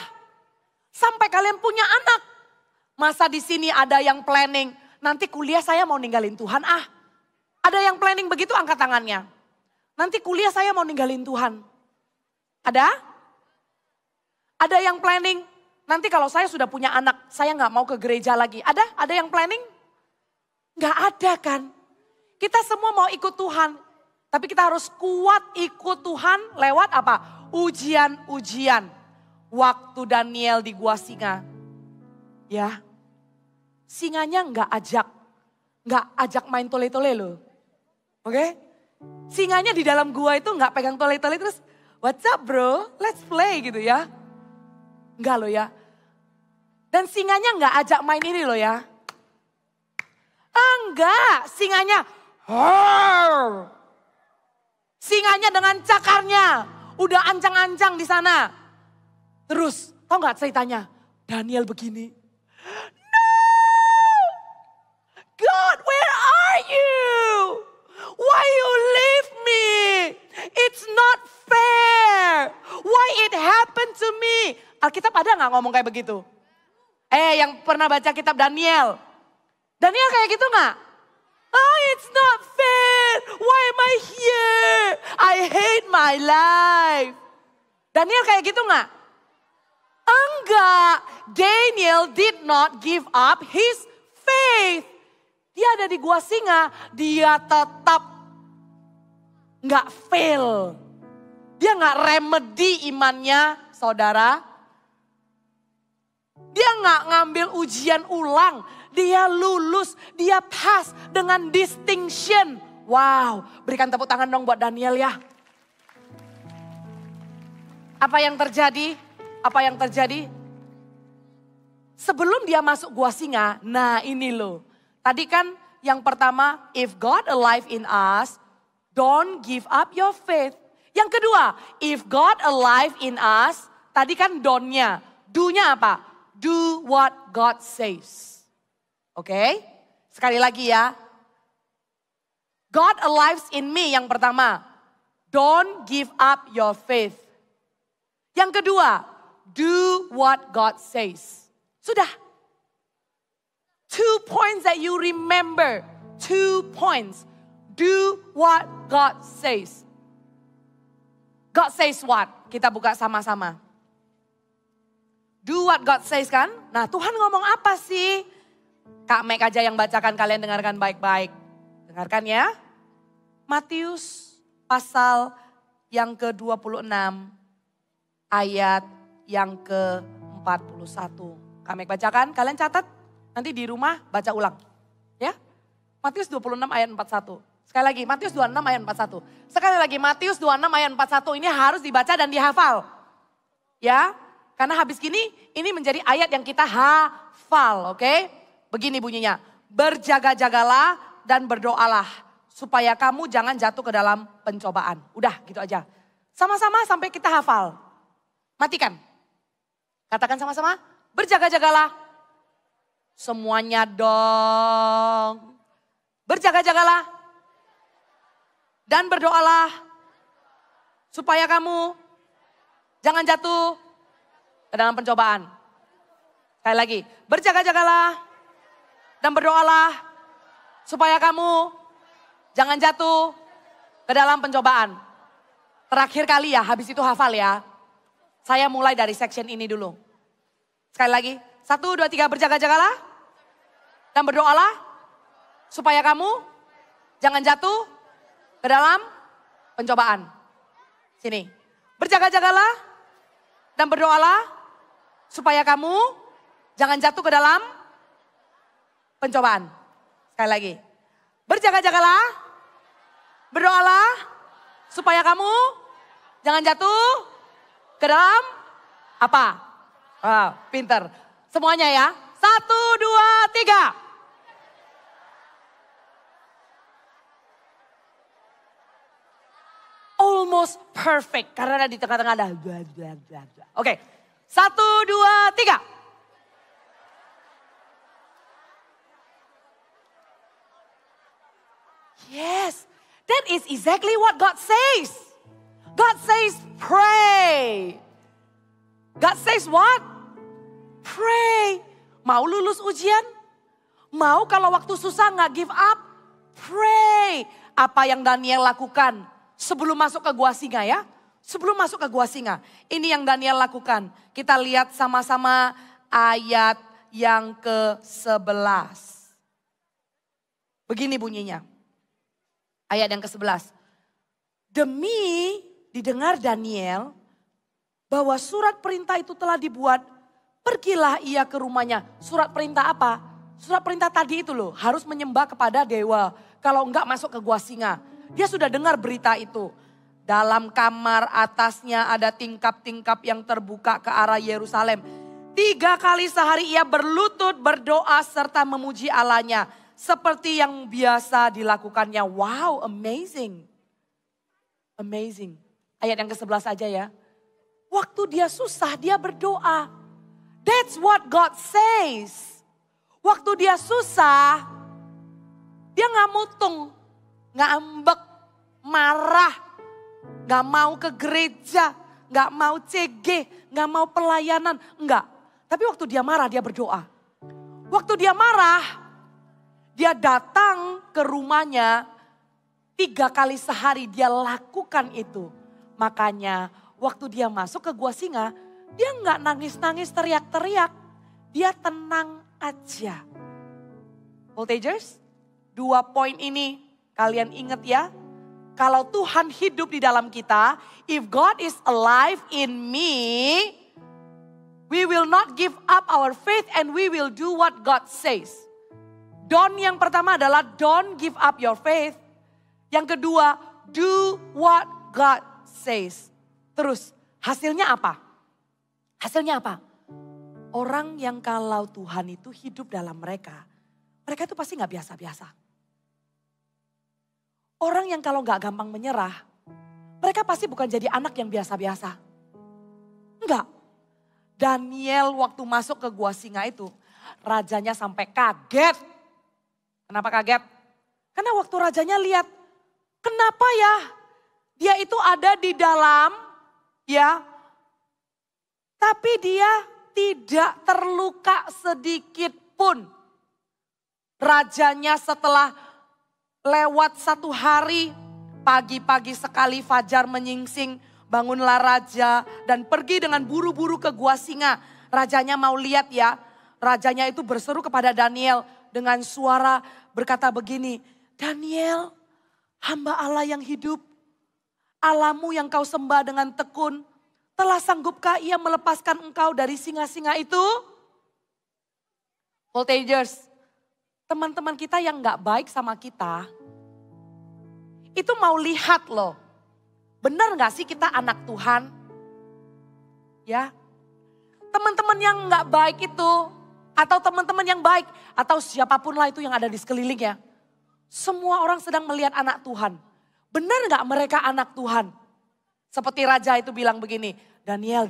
Speaker 3: Sampai kalian punya anak. Masa di sini ada yang planning, nanti kuliah saya mau ninggalin Tuhan Ada yang planning begitu angkat tangannya. Nanti kuliah saya mau ninggalin Tuhan. Ada? Ada yang planning, nanti kalau saya sudah punya anak, saya gak mau ke gereja lagi. Ada? Ada yang planning? Gak ada kan? Kita semua mau ikut Tuhan. Tapi kita harus kuat ikut Tuhan lewat apa? Ujian-ujian. Waktu Daniel di gua singa. Ya. Singanya nggak ajak main tole-tole loh. Oke? Singanya di dalam gua itu nggak pegang tali-tali terus, what's up bro, let's play gitu ya. Enggak loh ya. Dan singanya nggak ajak main ini loh ya. Enggak, singanya, "Roar." Singanya dengan cakarnya, udah ancang-ancang di sana. Terus, tau gak ceritanya? Daniel begini. No! God, where are you? Why you leave me? It's not fair. Why it happened to me? Alkitab ada gak ngomong kayak begitu? Yang pernah baca kitab Daniel. Daniel kayak gitu gak? Oh, it's not fair. Why am I here? I hate my life. Daniel kayak gitu gak? Enggak. Daniel did not give up his faith. Dia ada di gua singa, dia tetap gak fail. Dia gak remedi imannya, saudara. Dia gak ngambil ujian ulang. Dia lulus, dia pass dengan distinction. Wow, berikan tepuk tangan dong buat Daniel ya. Apa yang terjadi? Apa yang terjadi? Sebelum dia masuk gua singa, nah ini loh. Tadi kan yang pertama, if God alive in us, don't give up your faith. Yang kedua, if God alive in us, tadi kan don't-nya. Do-nya apa? Do what God says. Oke, sekali lagi ya. God alive in me yang pertama. Don't give up your faith. Yang kedua, do what God says. Sudah. 2 points that you remember. 2 points. Do what God says. God says what? Kita buka sama-sama. Do what God says kan? Nah, Tuhan ngomong apa sih? Kak Mek aja yang bacakan, kalian dengarkan baik-baik. Dengarkan ya. Matius pasal yang ke-26 ayat yang ke-41. Kak Mek bacakan, kalian catat. Nanti di rumah baca ulang. Ya. Matius 26 ayat 41. Sekali lagi, Matius 26 ayat 41. Sekali lagi, Matius 26 ayat 41 ini harus dibaca dan dihafal. Ya. Karena habis gini, ini menjadi ayat yang kita hafal, oke? Begini bunyinya, berjaga-jagalah dan berdoalah supaya kamu jangan jatuh ke dalam pencobaan. Udah gitu aja. Sama-sama sampai kita hafal. Matikan. Katakan sama-sama, berjaga-jagalah. Semuanya dong. Berjaga-jagalah. Dan berdoalah supaya kamu jangan jatuh ke dalam pencobaan. Sekali lagi, berjaga-jagalah. Dan berdoalah supaya kamu jangan jatuh ke dalam pencobaan. Terakhir kali ya, habis itu hafal ya. Saya mulai dari section ini dulu. Sekali lagi, 1, 2, 3 berjaga-jagalah. Dan berdoalah supaya kamu jangan jatuh ke dalam pencobaan. Sini, berjaga-jagalah dan berdoalah supaya kamu jangan jatuh ke dalam pencobaan. Sekali lagi. Berjaga-jagalah. Berdoalah. Supaya kamu jangan jatuh ke dalam apa? Pinter. Semuanya ya. 1, 2, 3. Almost perfect. Karena di tengah-tengah ada. Oke. 1, 2, 3. Yes, that is exactly what God says. God says pray. God says what? Pray. Mau lulus ujian? Mau kalau waktu susah gak give up? Pray. Apa yang Daniel lakukan sebelum masuk ke gua singa ya? Sebelum masuk ke gua singa. Ini yang Daniel lakukan. Kita lihat sama-sama ayat yang ke-11. Begini bunyinya. Ayat yang ke-11. Demi didengar Daniel bahwa surat perintah itu telah dibuat, pergilah ia ke rumahnya. Surat perintah apa? Surat perintah tadi itu loh, harus menyembah kepada dewa. Kalau enggak masuk ke gua singa. Dia sudah dengar berita itu. Dalam kamar atasnya ada tingkap-tingkap yang terbuka ke arah Yerusalem. 3 kali sehari ia berlutut, berdoa serta memuji Allahnya. Seperti yang biasa dilakukannya. Wow, amazing. Amazing. Ayat yang ke-11 aja ya. Waktu dia susah, dia berdoa. That's what God says. Waktu dia susah, dia gak mutung, gak ambek, marah, gak mau ke gereja, gak mau CG, gak mau pelayanan, enggak. Tapi waktu dia marah, dia berdoa. Waktu dia marah, dia datang ke rumahnya 3 kali sehari, dia lakukan itu. Makanya waktu dia masuk ke Gua Singa, dia nggak nangis-nangis teriak-teriak. Dia tenang aja. Voltagers, 2 poin ini kalian ingat ya. Kalau Tuhan hidup di dalam kita, if God is alive in me, we will not give up our faith and we will do what God says. Don't yang pertama adalah don't give up your faith. Yang kedua, do what God says. Terus hasilnya apa? Hasilnya apa? Orang yang kalau Tuhan itu hidup dalam mereka itu pasti gak biasa-biasa. Orang yang kalau gak gampang menyerah, mereka pasti bukan jadi anak yang biasa-biasa. Enggak. Daniel waktu masuk ke Gua Singa itu, rajanya sampai kaget. Kenapa kaget? Karena waktu rajanya lihat, kenapa ya dia itu ada di dalam ya, tapi dia tidak terluka sedikit pun. Rajanya setelah lewat 1 hari, pagi-pagi sekali fajar menyingsing, bangunlah raja dan pergi dengan buru-buru ke Gua Singa. Rajanya mau lihat ya, rajanya itu berseru kepada Daniel dengan suara berkata begini, Daniel, hamba Allah yang hidup, Allahmu yang kau sembah dengan tekun, telah sanggupkah ia melepaskan engkau dari singa-singa itu? Voltagers, teman-teman kita yang gak baik sama kita, itu mau lihat loh, benar gak sih kita anak Tuhan? Ya, teman-teman yang gak baik itu, atau teman-teman yang baik, atau siapapun lah itu yang ada di sekelilingnya, semua orang sedang melihat anak Tuhan. Benar gak mereka anak Tuhan? Seperti raja itu bilang begini, Daniel,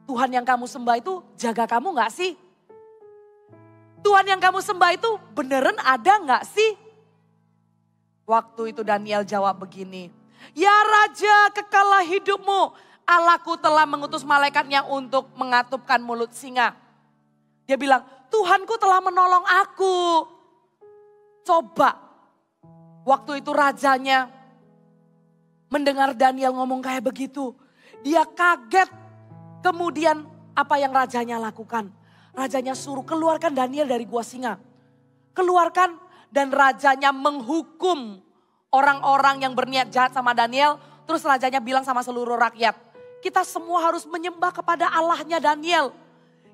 Speaker 3: Tuhan yang kamu sembah itu jaga kamu gak sih? Tuhan yang kamu sembah itu beneran ada gak sih? Waktu itu Daniel jawab begini, ya raja kekalah hidupmu, Allahku telah mengutus malaikatnya untuk mengatupkan mulut singa. Dia bilang, Tuhanku telah menolong aku. Coba, waktu itu rajanya mendengar Daniel ngomong kayak begitu. Dia kaget. Kemudian apa yang rajanya lakukan? Rajanya suruh keluarkan Daniel dari Gua Singa. Keluarkan dan rajanya menghukum orang-orang yang berniat jahat sama Daniel. Terus rajanya bilang sama seluruh rakyat, kita semua harus menyembah kepada Allahnya Daniel.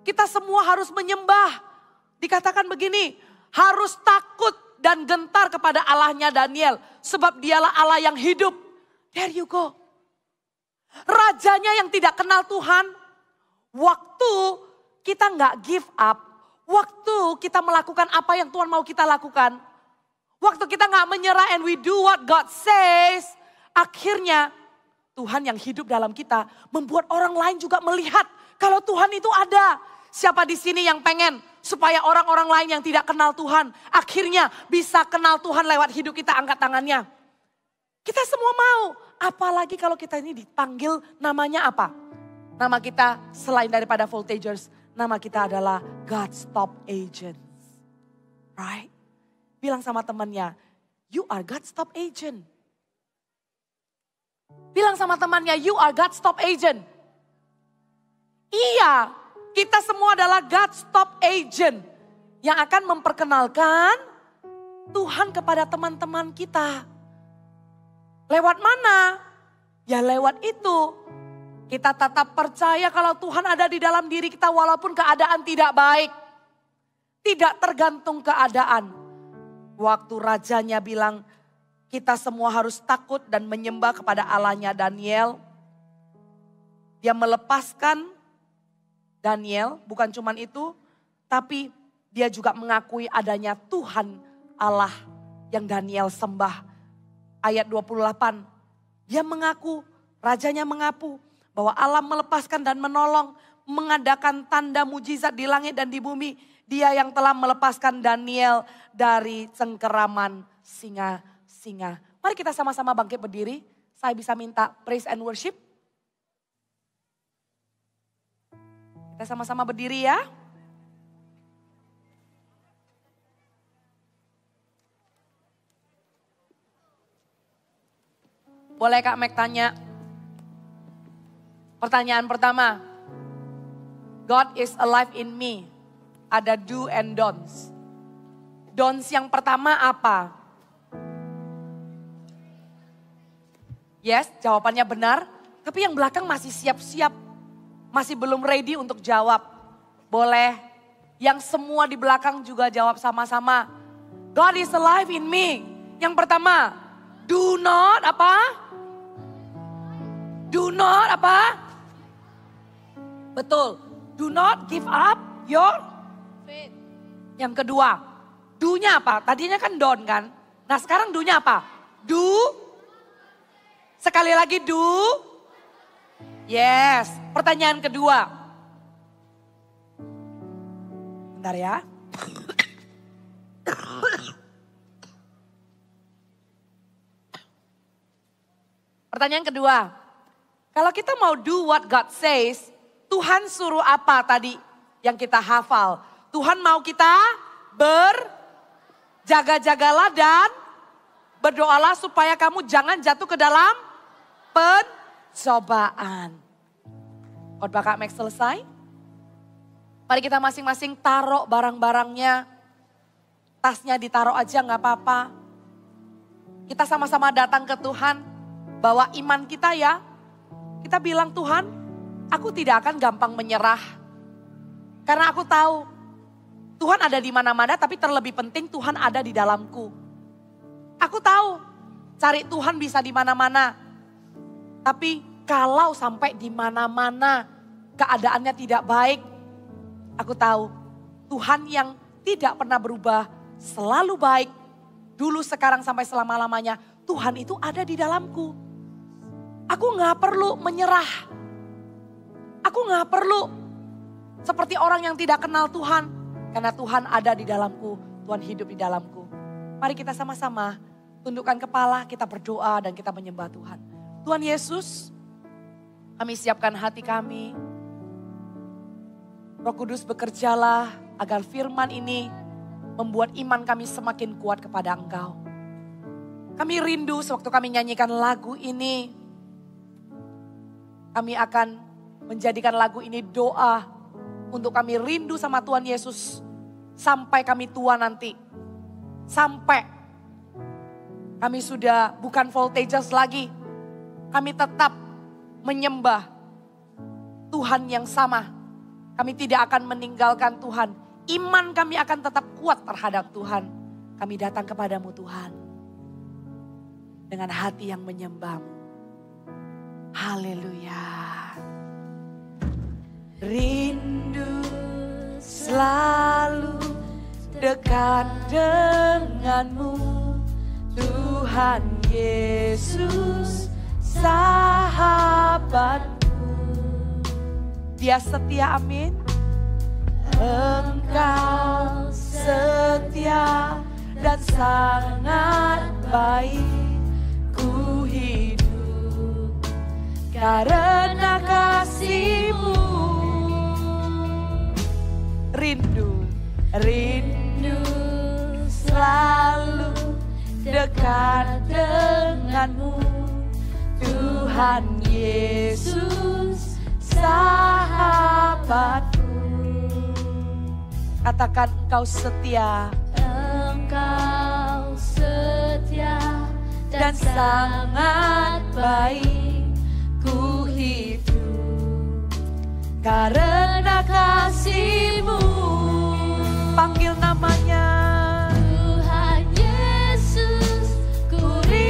Speaker 3: Kita semua harus menyembah. Dikatakan begini, harus takut dan gentar kepada Allahnya Daniel. Sebab dialah Allah yang hidup. There you go. Rajanya yang tidak kenal Tuhan, waktu kita nggak give up, waktu kita melakukan apa yang Tuhan mau kita lakukan, waktu kita nggak menyerah and we do what God says, akhirnya Tuhan yang hidup dalam kita membuat orang lain juga melihat kalau Tuhan itu ada. Siapa di sini yang pengen supaya orang-orang lain yang tidak kenal Tuhan akhirnya bisa kenal Tuhan lewat hidup kita? Angkat tangannya. Kita semua mau. Apalagi kalau kita ini dipanggil namanya apa? Nama kita selain daripada Voltagers, nama kita adalah God's Top Agents. Right? Bilang sama temannya, you are God's Top Agent. Bilang sama temannya, you are God's Top Agent. Iya, kita semua adalah God's Top Agent yang akan memperkenalkan Tuhan kepada teman-teman kita. Lewat mana? Ya lewat itu. Kita tetap percaya kalau Tuhan ada di dalam diri kita walaupun keadaan tidak baik. Tidak tergantung keadaan. Waktu rajanya bilang, kita semua harus takut dan menyembah kepada Allahnya Daniel. Dia melepaskan Daniel, bukan cuman itu, tapi dia juga mengakui adanya Tuhan Allah yang Daniel sembah. Ayat 28, dia mengaku, rajanya mengaku bahwa Allah melepaskan dan menolong, mengadakan tanda mujizat di langit dan di bumi. Dia yang telah melepaskan Daniel dari cengkeraman singa-singa. Mari kita sama-sama bangkit berdiri. Saya bisa minta praise and worship. Kita sama-sama berdiri ya. Boleh Kak Mek tanya? Pertanyaan pertama. God is alive in me. Ada do and don'ts. Don'ts yang pertama apa? Yes, jawabannya benar. Tapi yang belakang masih siap-siap. Masih belum ready untuk jawab. Boleh. Yang semua di belakang juga jawab sama-sama. God is alive in me. Yang pertama, do not apa? Do not apa? Betul. Do not give up your faith. Yang kedua, do-nya apa? Tadinya kan don't kan? Nah sekarang do-nya apa? Do. Sekali lagi do. Yes. Pertanyaan kedua. Bentar ya. Pertanyaan kedua. Kalau kita mau do what God says, Tuhan suruh apa tadi yang kita hafal? Tuhan mau kita berjaga-jagalah dan berdoalah supaya kamu jangan jatuh ke dalam pencobaan. Khotbah Kak Mek selesai. Mari kita masing-masing taruh barang-barangnya. Tasnya ditaruh aja gak apa-apa. Kita sama-sama datang ke Tuhan. Bawa iman kita ya. Kita bilang Tuhan, aku tidak akan gampang menyerah. Karena aku tahu Tuhan ada di mana-mana, tapi terlebih penting Tuhan ada di dalamku. Aku tahu cari Tuhan bisa di mana-mana. Tapi kalau sampai di mana-mana keadaannya tidak baik, aku tahu Tuhan yang tidak pernah berubah, selalu baik. Dulu, sekarang, sampai selama-lamanya. Tuhan itu ada di dalamku. Aku gak perlu menyerah. Aku gak perlu seperti orang yang tidak kenal Tuhan. Karena Tuhan ada di dalamku, Tuhan hidup di dalamku. Mari kita sama-sama tundukkan kepala, kita berdoa dan kita menyembah Tuhan. Tuhan Yesus, kami siapkan hati kami. Roh Kudus bekerjalah agar firman ini membuat iman kami semakin kuat kepada Engkau. Kami rindu sewaktu kami nyanyikan lagu ini, kami akan menjadikan lagu ini doa untuk kami rindu sama Tuhan Yesus sampai kami tua nanti. Sampai kami sudah bukan voltages lagi. Kami tetap menyembah Tuhan yang sama. Kami tidak akan meninggalkan Tuhan. Iman kami akan tetap kuat terhadap Tuhan. Kami datang kepadamu Tuhan. Dengan hati yang menyembah-Mu. Haleluya. Rindu selalu dekat denganmu, Tuhan Yesus sahabatku. Dia setia, amin. Engkau setia dan sangat baik, ku hidup karena kasih-Mu. Rindu selalu dekat denganmu, Tuhan Yesus sahabatku. Katakan engkau setia. Engkau setia dan sangat baik, ku hidup karena kasih-Mu. Panggil namanya Tuhan Yesus, ku rindu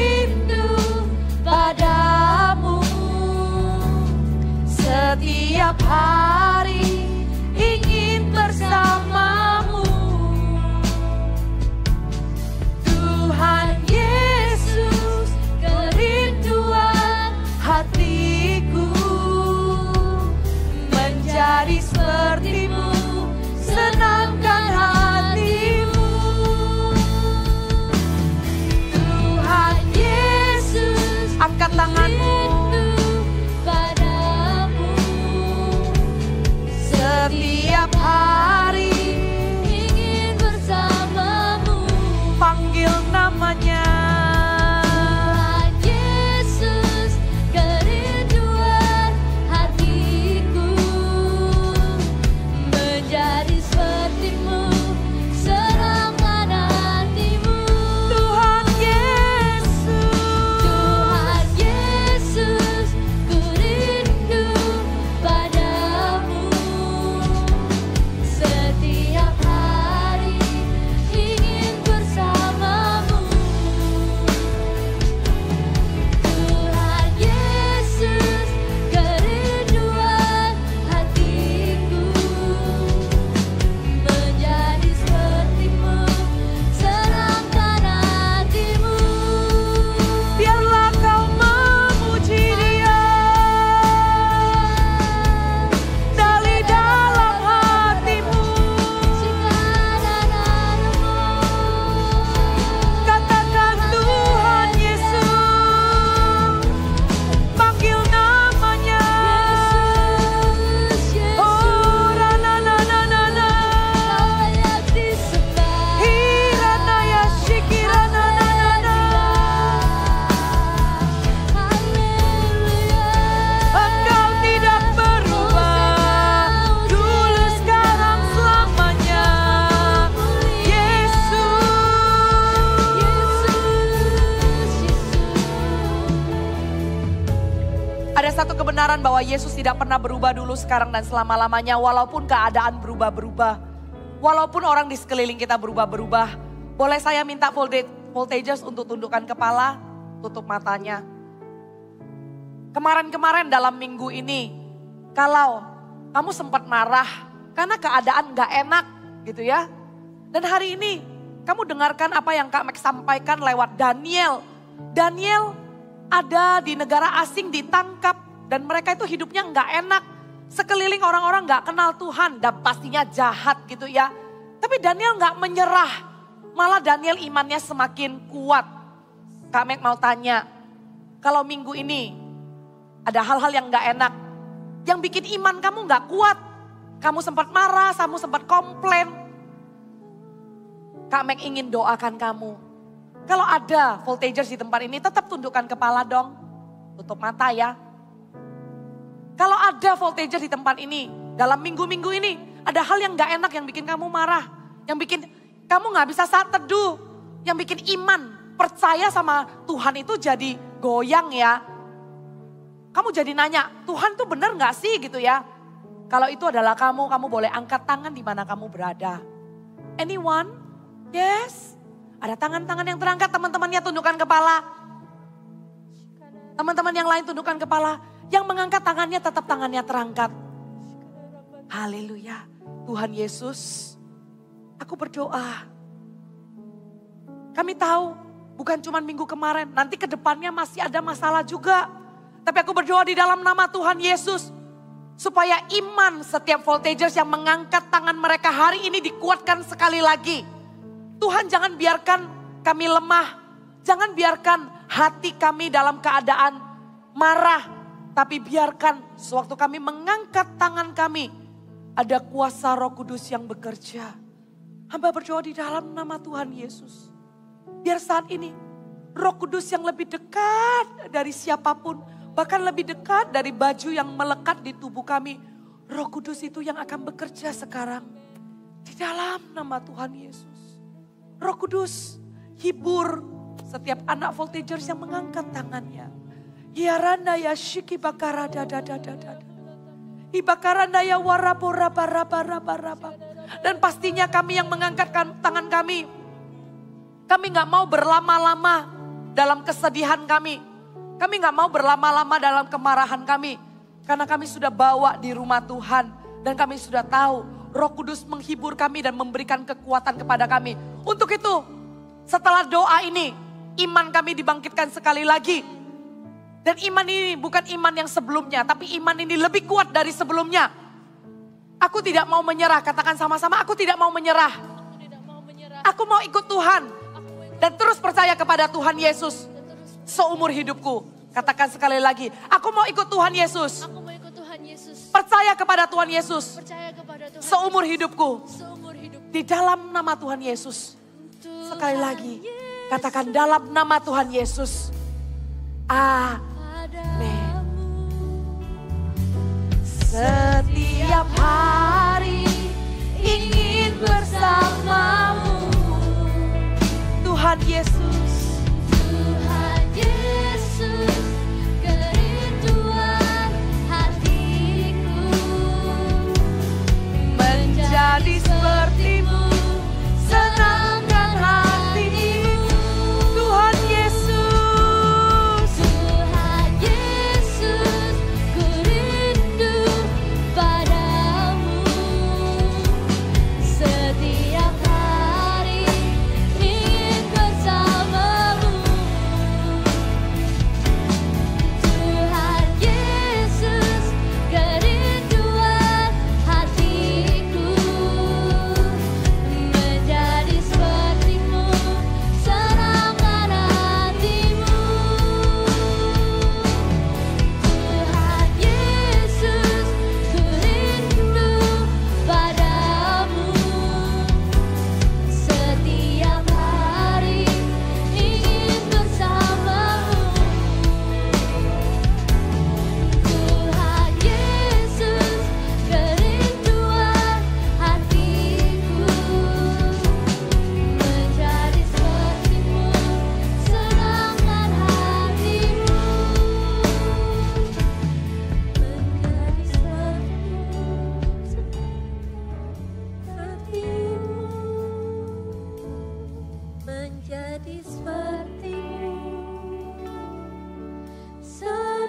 Speaker 3: kebenaran bahwa Yesus tidak pernah berubah dulu, sekarang, dan selama-lamanya. Walaupun keadaan berubah-berubah. Walaupun orang di sekeliling kita berubah-berubah. Boleh saya minta voltagers untuk tundukkan kepala, tutup matanya. Kemarin-kemarin dalam minggu ini, kalau kamu sempat marah karena keadaan gak enak gitu ya. Dan hari ini kamu dengarkan apa yang Kak Mek sampaikan lewat Daniel. Daniel ada di negara asing, ditangkap, dan mereka itu hidupnya nggak enak. Sekeliling orang-orang nggak kenal Tuhan dan pastinya jahat gitu ya. Tapi Daniel nggak menyerah, malah Daniel imannya semakin kuat. Kak Mek mau tanya, kalau minggu ini ada hal-hal yang nggak enak, yang bikin iman kamu nggak kuat, kamu sempat marah, kamu sempat komplain, Kak Mek ingin doakan kamu. Kalau ada voltagers di tempat ini, tetap tundukkan kepala dong. Tutup mata ya. Kalau ada voltagers di tempat ini, dalam minggu-minggu ini, ada hal yang gak enak yang bikin kamu marah. Yang bikin kamu gak bisa saat teduh. Yang bikin iman, percaya sama Tuhan itu jadi goyang ya. Kamu jadi nanya, Tuhan tuh bener gak sih gitu ya. Kalau itu adalah kamu boleh angkat tangan di mana kamu berada. Anyone? Yes? Ada tangan-tangan yang terangkat, teman-temannya tundukkan kepala. Teman-teman yang lain tundukkan kepala. Yang mengangkat tangannya tetap tangannya terangkat. Haleluya. Tuhan Yesus, aku berdoa. Kami tahu bukan cuma minggu kemarin, nanti ke depannya masih ada masalah juga. Tapi aku berdoa di dalam nama Tuhan Yesus. Supaya iman setiap voltagers yang mengangkat tangan mereka hari ini dikuatkan sekali lagi. Tuhan, jangan biarkan kami lemah. Jangan biarkan hati kami dalam keadaan marah. Tapi biarkan sewaktu kami mengangkat tangan kami, ada kuasa Roh Kudus yang bekerja. Hamba berdoa di dalam nama Tuhan Yesus. Biar saat ini Roh Kudus yang lebih dekat dari siapapun, bahkan lebih dekat dari baju yang melekat di tubuh kami. Roh Kudus itu yang akan bekerja sekarang. Di dalam nama Tuhan Yesus. Roh Kudus, hibur setiap anak voltagers yang mengangkat tangannya. Yaranda ya shiki bakara dadadadadada. Ibakaranda ya warabora baraba. Dan pastinya kami yang mengangkat tangan kami. Kami gak mau berlama-lama dalam kesedihan kami. Kami gak mau berlama-lama dalam kemarahan kami. Karena kami sudah bawa di rumah Tuhan. Dan kami sudah tahu Roh Kudus menghibur kami dan memberikan kekuatan kepada kami. Untuk itu, setelah doa ini, iman kami dibangkitkan sekali lagi. Dan iman ini bukan iman yang sebelumnya, tapi iman ini lebih kuat dari sebelumnya. Aku tidak mau menyerah, katakan sama-sama, aku tidak mau menyerah. Aku mau ikut Tuhan. Dan terus percaya kepada Tuhan Yesus seumur hidupku. Katakan sekali lagi, aku mau ikut Tuhan Yesus.
Speaker 4: Aku mau ikut Tuhan Yesus.
Speaker 3: Percaya kepada Tuhan Yesus.
Speaker 4: Percaya kepada Tuhan
Speaker 3: seumur hidupku.
Speaker 4: seumur hidup.
Speaker 3: Di dalam nama Tuhan Yesus. Sekali lagi, katakan dalam nama Tuhan Yesus. Amin. Setiap hari ingin bersamamu. Tuhan Yesus.
Speaker 4: Tuhan Yesus, kerinduan hatiku
Speaker 3: Menjadi sepertimu, senangkan hatimu. Tuhan Yesus.
Speaker 4: Tuhan Yesus, ku rindu padamu. Setiap hari ingin bersamamu. sepertimu. Senangkan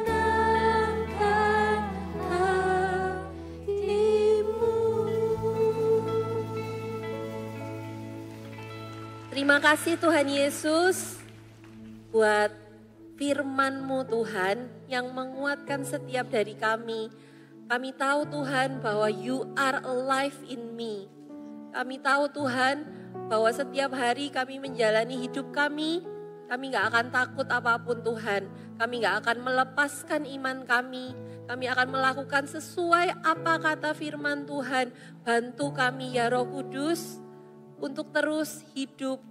Speaker 4: hatimu.
Speaker 5: Terima kasih Tuhan Yesus buat firman-Mu Tuhan yang menguatkan setiap dari kami. Kami tahu Tuhan bahwa You are alive in me. Kami tahu Tuhan bahwa setiap hari kami menjalani hidup kami gak akan takut apapun Tuhan. Kami gak akan melepaskan iman kami. Kami akan melakukan sesuai apa kata firman Tuhan. Bantu kami ya Roh Kudus untuk terus hidup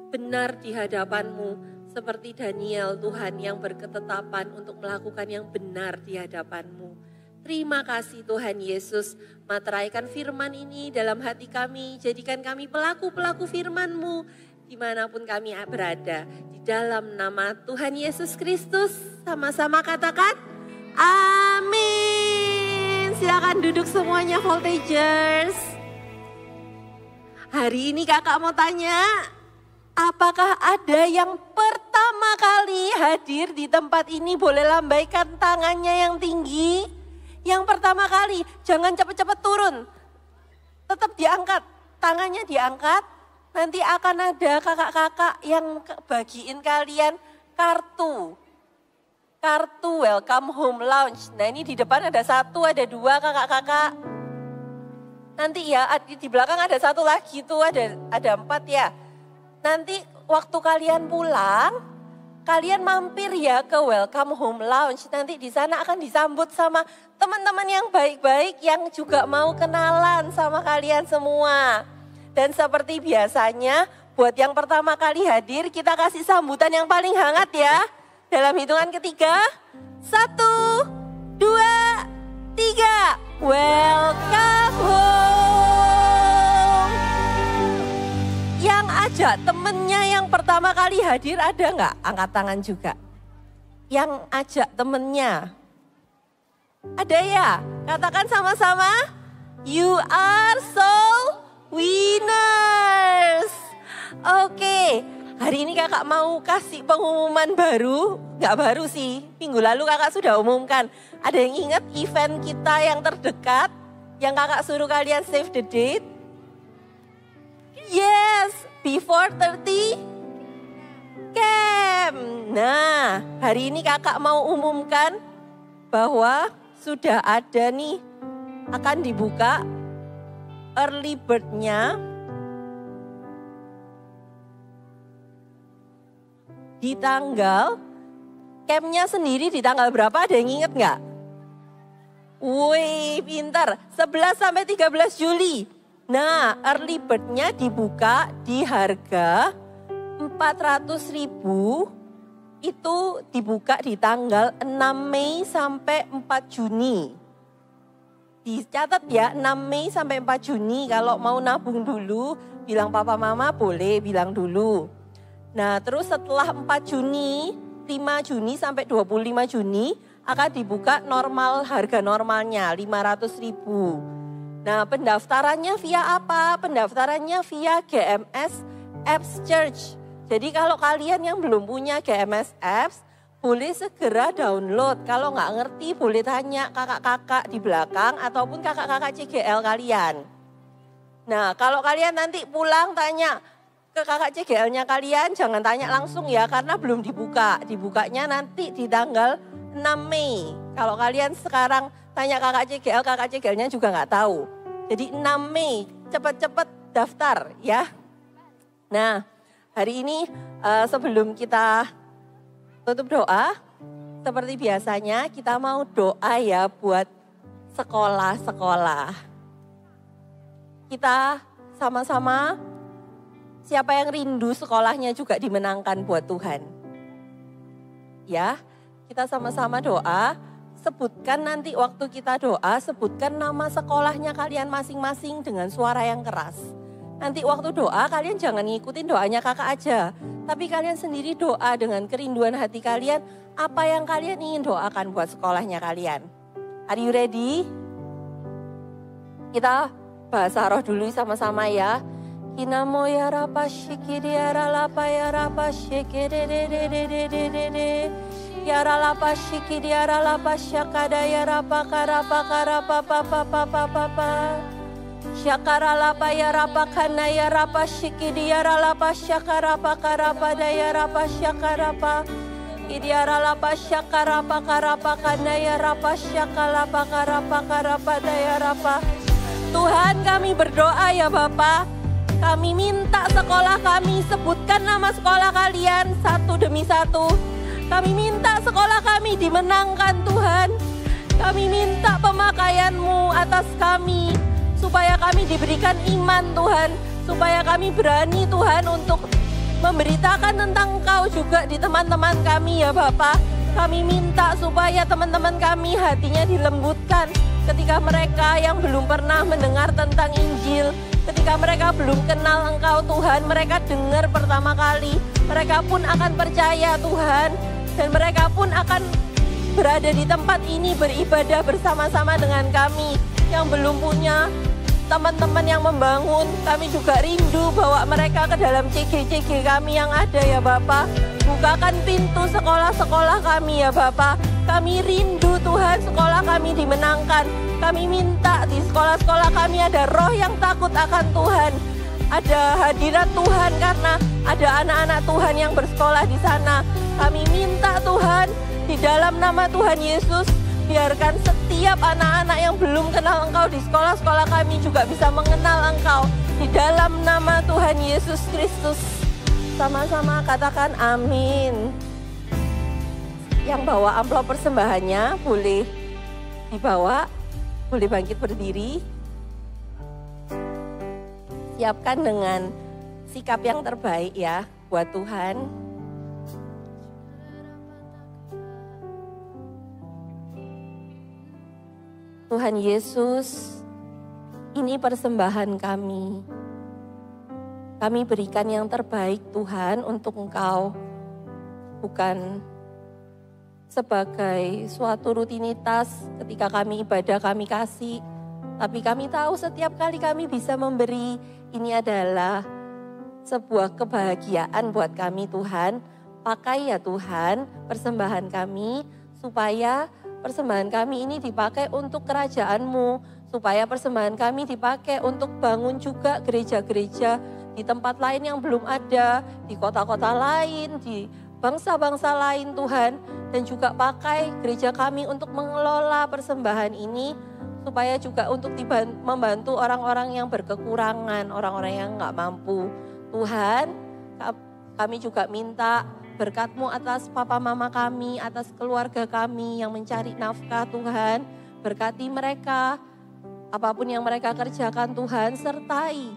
Speaker 5: benar di hadapan-Mu. Seperti Daniel Tuhan yang berketetapan untuk melakukan yang benar di hadapan-Mu. Terima kasih Tuhan Yesus, materaikan firman ini dalam hati kami. Jadikan kami pelaku-pelaku firman-Mu dimanapun kami berada. Di dalam nama Tuhan Yesus Kristus, sama-sama katakan amin. Silakan duduk semuanya Voltagers. Hari ini kakak mau tanya, apakah ada yang pertama kali hadir di tempat ini boleh lambaikan tangannya yang tinggi? Yang pertama kali, jangan cepat-cepat turun. Tetap diangkat, tangannya diangkat. Nanti akan ada kakak-kakak yang bagiin kalian kartu. Kartu Welcome Home Lounge. Nah ini di depan ada 1, ada 2 kakak-kakak. Nanti ya di belakang ada 1 lagi tuh, ada 4 ya. Nanti waktu kalian pulang, kalian mampir ya ke Welcome Home Lounge. Nanti di sana akan disambut sama teman-teman yang baik-baik yang juga mau kenalan sama kalian semua. Dan seperti biasanya, buat yang pertama kali hadir, kita kasih sambutan yang paling hangat ya. Dalam hitungan ketiga, 1, 2, 3. Welcome home. Yang ajak temennya yang pertama kali hadir ada nggak? Angkat tangan juga. Yang ajak temennya. Ada ya? Katakan sama-sama. You are soul winners. Oke, hari ini kakak mau kasih pengumuman baru. Nggak baru sih, minggu lalu kakak sudah umumkan. Ada yang ingat event kita yang terdekat? Yang kakak suruh kalian save the date? Yes, before 30 camp. Nah, hari ini kakak mau umumkan bahwa sudah ada nih, akan dibuka early bird-nya di tanggal, campnya sendiri di tanggal berapa, ada yang inget nggak? Wih, pintar, 11 sampai 13 Juli. Nah, early bird-nya dibuka di harga 400.000, itu dibuka di tanggal 6 Mei sampai 4 Juni. Dicatat ya, 6 Mei sampai 4 Juni. Kalau mau nabung dulu, bilang papa mama boleh bilang dulu. Nah terus setelah 4 Juni, 5 Juni sampai 25 Juni akan dibuka normal, harga normalnya 500.000. Nah pendaftarannya via apa? Pendaftarannya via GMS Apps Church. Jadi kalau kalian yang belum punya GMS Apps, boleh segera download. Kalau nggak ngerti boleh tanya kakak-kakak di belakang ataupun kakak-kakak CGL kalian. Nah kalau kalian nanti pulang tanya ke kakak CGL-nya kalian, jangan tanya langsung ya karena belum dibuka. Dibukanya nanti di tanggal 6 Mei. Kalau kalian sekarang tanya kakak CGL-nya juga nggak tahu. Jadi 6 Mei, cepet-cepet daftar ya. Nah hari ini sebelum kita tutup doa, seperti biasanya kita mau doa ya buat sekolah-sekolah. Kita sama-sama, siapa yang rindu sekolahnya juga dimenangkan buat Tuhan. Ya, kita sama-sama doa, sebutkan nanti waktu kita doa, sebutkan nama sekolahnya kalian masing-masing dengan suara yang keras. Nanti waktu doa kalian jangan ngikutin doanya kakak aja. Tapi kalian sendiri doa dengan kerinduan hati kalian, apa yang kalian ingin doakan buat sekolahnya kalian. Are you ready? Kita bahasa roh dulu sama-sama ya. Kinamo ya rapa shikiri yara lapa ya rapa shikiri de. Yara lapa shikiri yara lapa shakada ya rapa karapa papa. Syakara lapa ya rapa kana ya rapa shikiri yara lapa syakarapa karapa da ya rapa syakarapa. Idiara lapa syakarapa karapa kana ya rapa syakalapa karapa da ya rapa. Tuhan, kami berdoa ya Bapa. Kami minta sekolah kami, sebutkan nama sekolah kalian satu demi satu. Kami minta sekolah kami dimenangkan Tuhan. Kami minta pemakaian-Mu atas kami. Supaya kami diberikan iman Tuhan. Supaya kami berani Tuhan untuk memberitakan tentang Engkau juga di teman-teman kami ya Bapa. Kami minta supaya teman-teman kami hatinya dilembutkan. Ketika mereka yang belum pernah mendengar tentang Injil. Ketika mereka belum kenal Engkau Tuhan. Mereka dengar pertama kali. Mereka pun akan percaya Tuhan. Dan mereka pun akan berada di tempat ini beribadah bersama-sama dengan kami yang belum punya teman-teman yang membangun. Kami juga rindu bawa mereka ke dalam CG-CG kami yang ada ya Bapa. Bukakan pintu sekolah-sekolah kami ya Bapa. Kami rindu Tuhan sekolah kami dimenangkan. Kami minta di sekolah-sekolah kami ada roh yang takut akan Tuhan. Ada hadirat Tuhan karena ada anak-anak Tuhan yang bersekolah di sana. Kami minta Tuhan di dalam nama Tuhan Yesus, biarkan setiap anak-anak yang belum kenal Engkau di sekolah-sekolah kami juga bisa mengenal Engkau. Di dalam nama Tuhan Yesus Kristus. Sama-sama katakan amin. Yang bawa amplop persembahannya boleh dibawa, boleh bangkit berdiri. Siapkan dengan sikap yang terbaik ya buat Tuhan. Tuhan Yesus, ini persembahan kami. Kami berikan yang terbaik Tuhan untuk Engkau. Bukan sebagai suatu rutinitas ketika kami ibadah kami kasih. Tapi kami tahu setiap kali kami bisa memberi, ini adalah sebuah kebahagiaan buat kami Tuhan. Pakai ya Tuhan persembahan kami supaya persembahan kami ini dipakai untuk kerajaan-Mu. Supaya persembahan kami dipakai untuk bangun juga gereja-gereja di tempat lain yang belum ada. Di kota-kota lain, di bangsa-bangsa lain Tuhan. Dan juga pakai gereja kami untuk mengelola persembahan ini. Supaya juga untuk membantu orang-orang yang berkekurangan, orang-orang yang gak mampu. Tuhan, kami juga minta berkat-Mu atas papa mama kami, atas keluarga kami yang mencari nafkah Tuhan. Berkati mereka, apapun yang mereka kerjakan Tuhan, sertai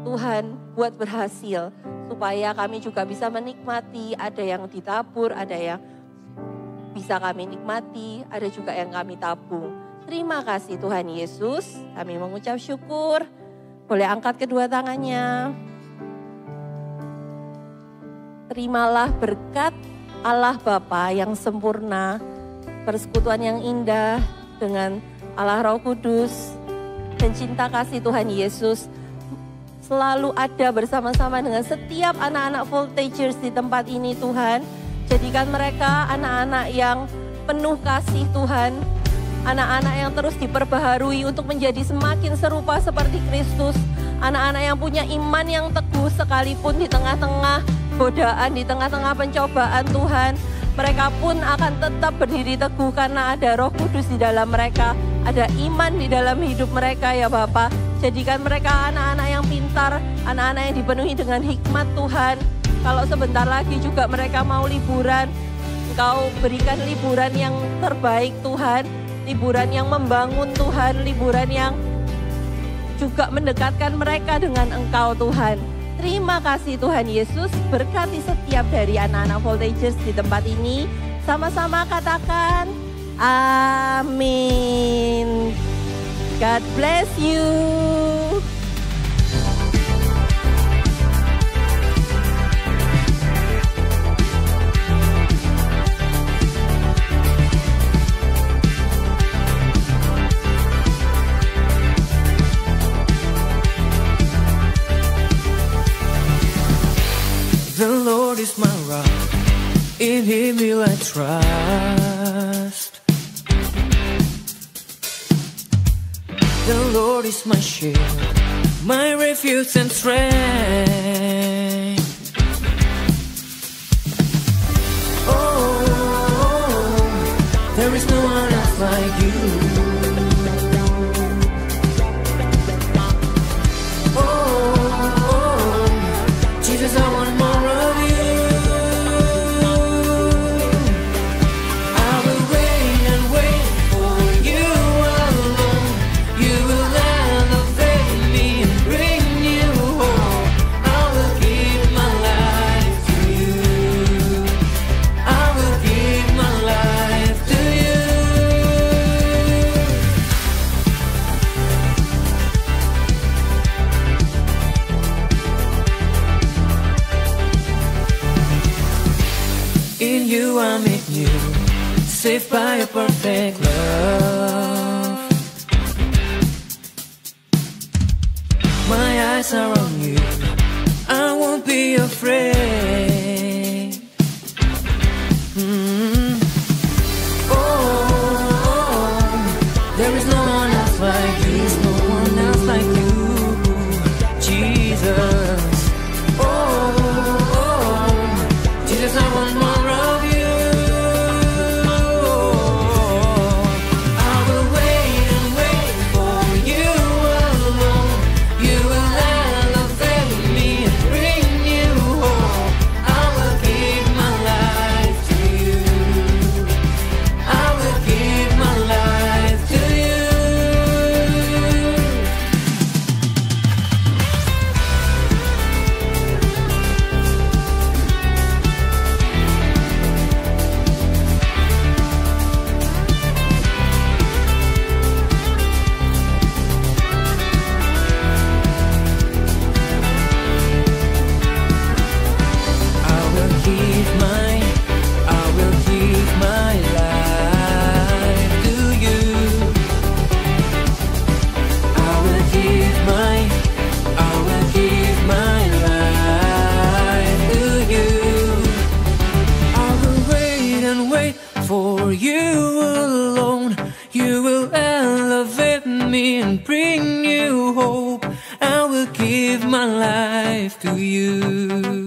Speaker 5: Tuhan buat berhasil. Supaya kami juga bisa menikmati, ada yang ditabur, ada yang bisa kami nikmati, ada juga yang kami tabung. Terima kasih Tuhan Yesus, kami mengucap syukur. Boleh angkat kedua tangannya. Terimalah berkat Allah Bapa yang sempurna, persekutuan yang indah dengan Allah Roh Kudus, dan cinta kasih Tuhan Yesus selalu ada bersama-sama dengan setiap anak-anak Voltagers di tempat ini Tuhan. Jadikan mereka anak-anak yang penuh kasih Tuhan, anak-anak yang terus diperbaharui untuk menjadi semakin serupa seperti Kristus, anak-anak yang punya iman yang teguh sekalipun di tengah-tengah godaan, di tengah-tengah pencobaan Tuhan. Mereka pun akan tetap berdiri teguh karena ada Roh Kudus di dalam mereka, ada iman di dalam hidup mereka ya Bapa. Jadikan mereka anak-anak yang pintar, anak-anak yang dipenuhi dengan hikmat Tuhan. Kalau sebentar lagi juga mereka mau liburan, Engkau berikan liburan yang terbaik Tuhan, liburan yang membangun Tuhan, liburan yang juga mendekatkan mereka dengan Engkau Tuhan. Terima kasih Tuhan Yesus, berkati setiap dari anak-anak Voltagers di tempat ini. Sama-sama katakan, amin. God bless you.
Speaker 6: In Him will I trust. The Lord is my shield, my refuge and strength. Oh, there is no one else like you. Jesus, I want more of you. I will wait and wait for you alone. You will elevate me and bring you home. I will give my life to you. I will give my life to you. In you I'm in you, saved by a perfect love. My eyes are on you, I won't be afraid. Oh, there is no one else like you, there's no one else like you, Jesus. Jesus, I want more of you. I will wait and wait for you alone. You will elevate me and bring you home. I will give my life to you. I will give my life to you. I will give my life to you. I will give my life to you. I will wait and wait for you alone. You will elevate me and bring you hope. I will give my life to you.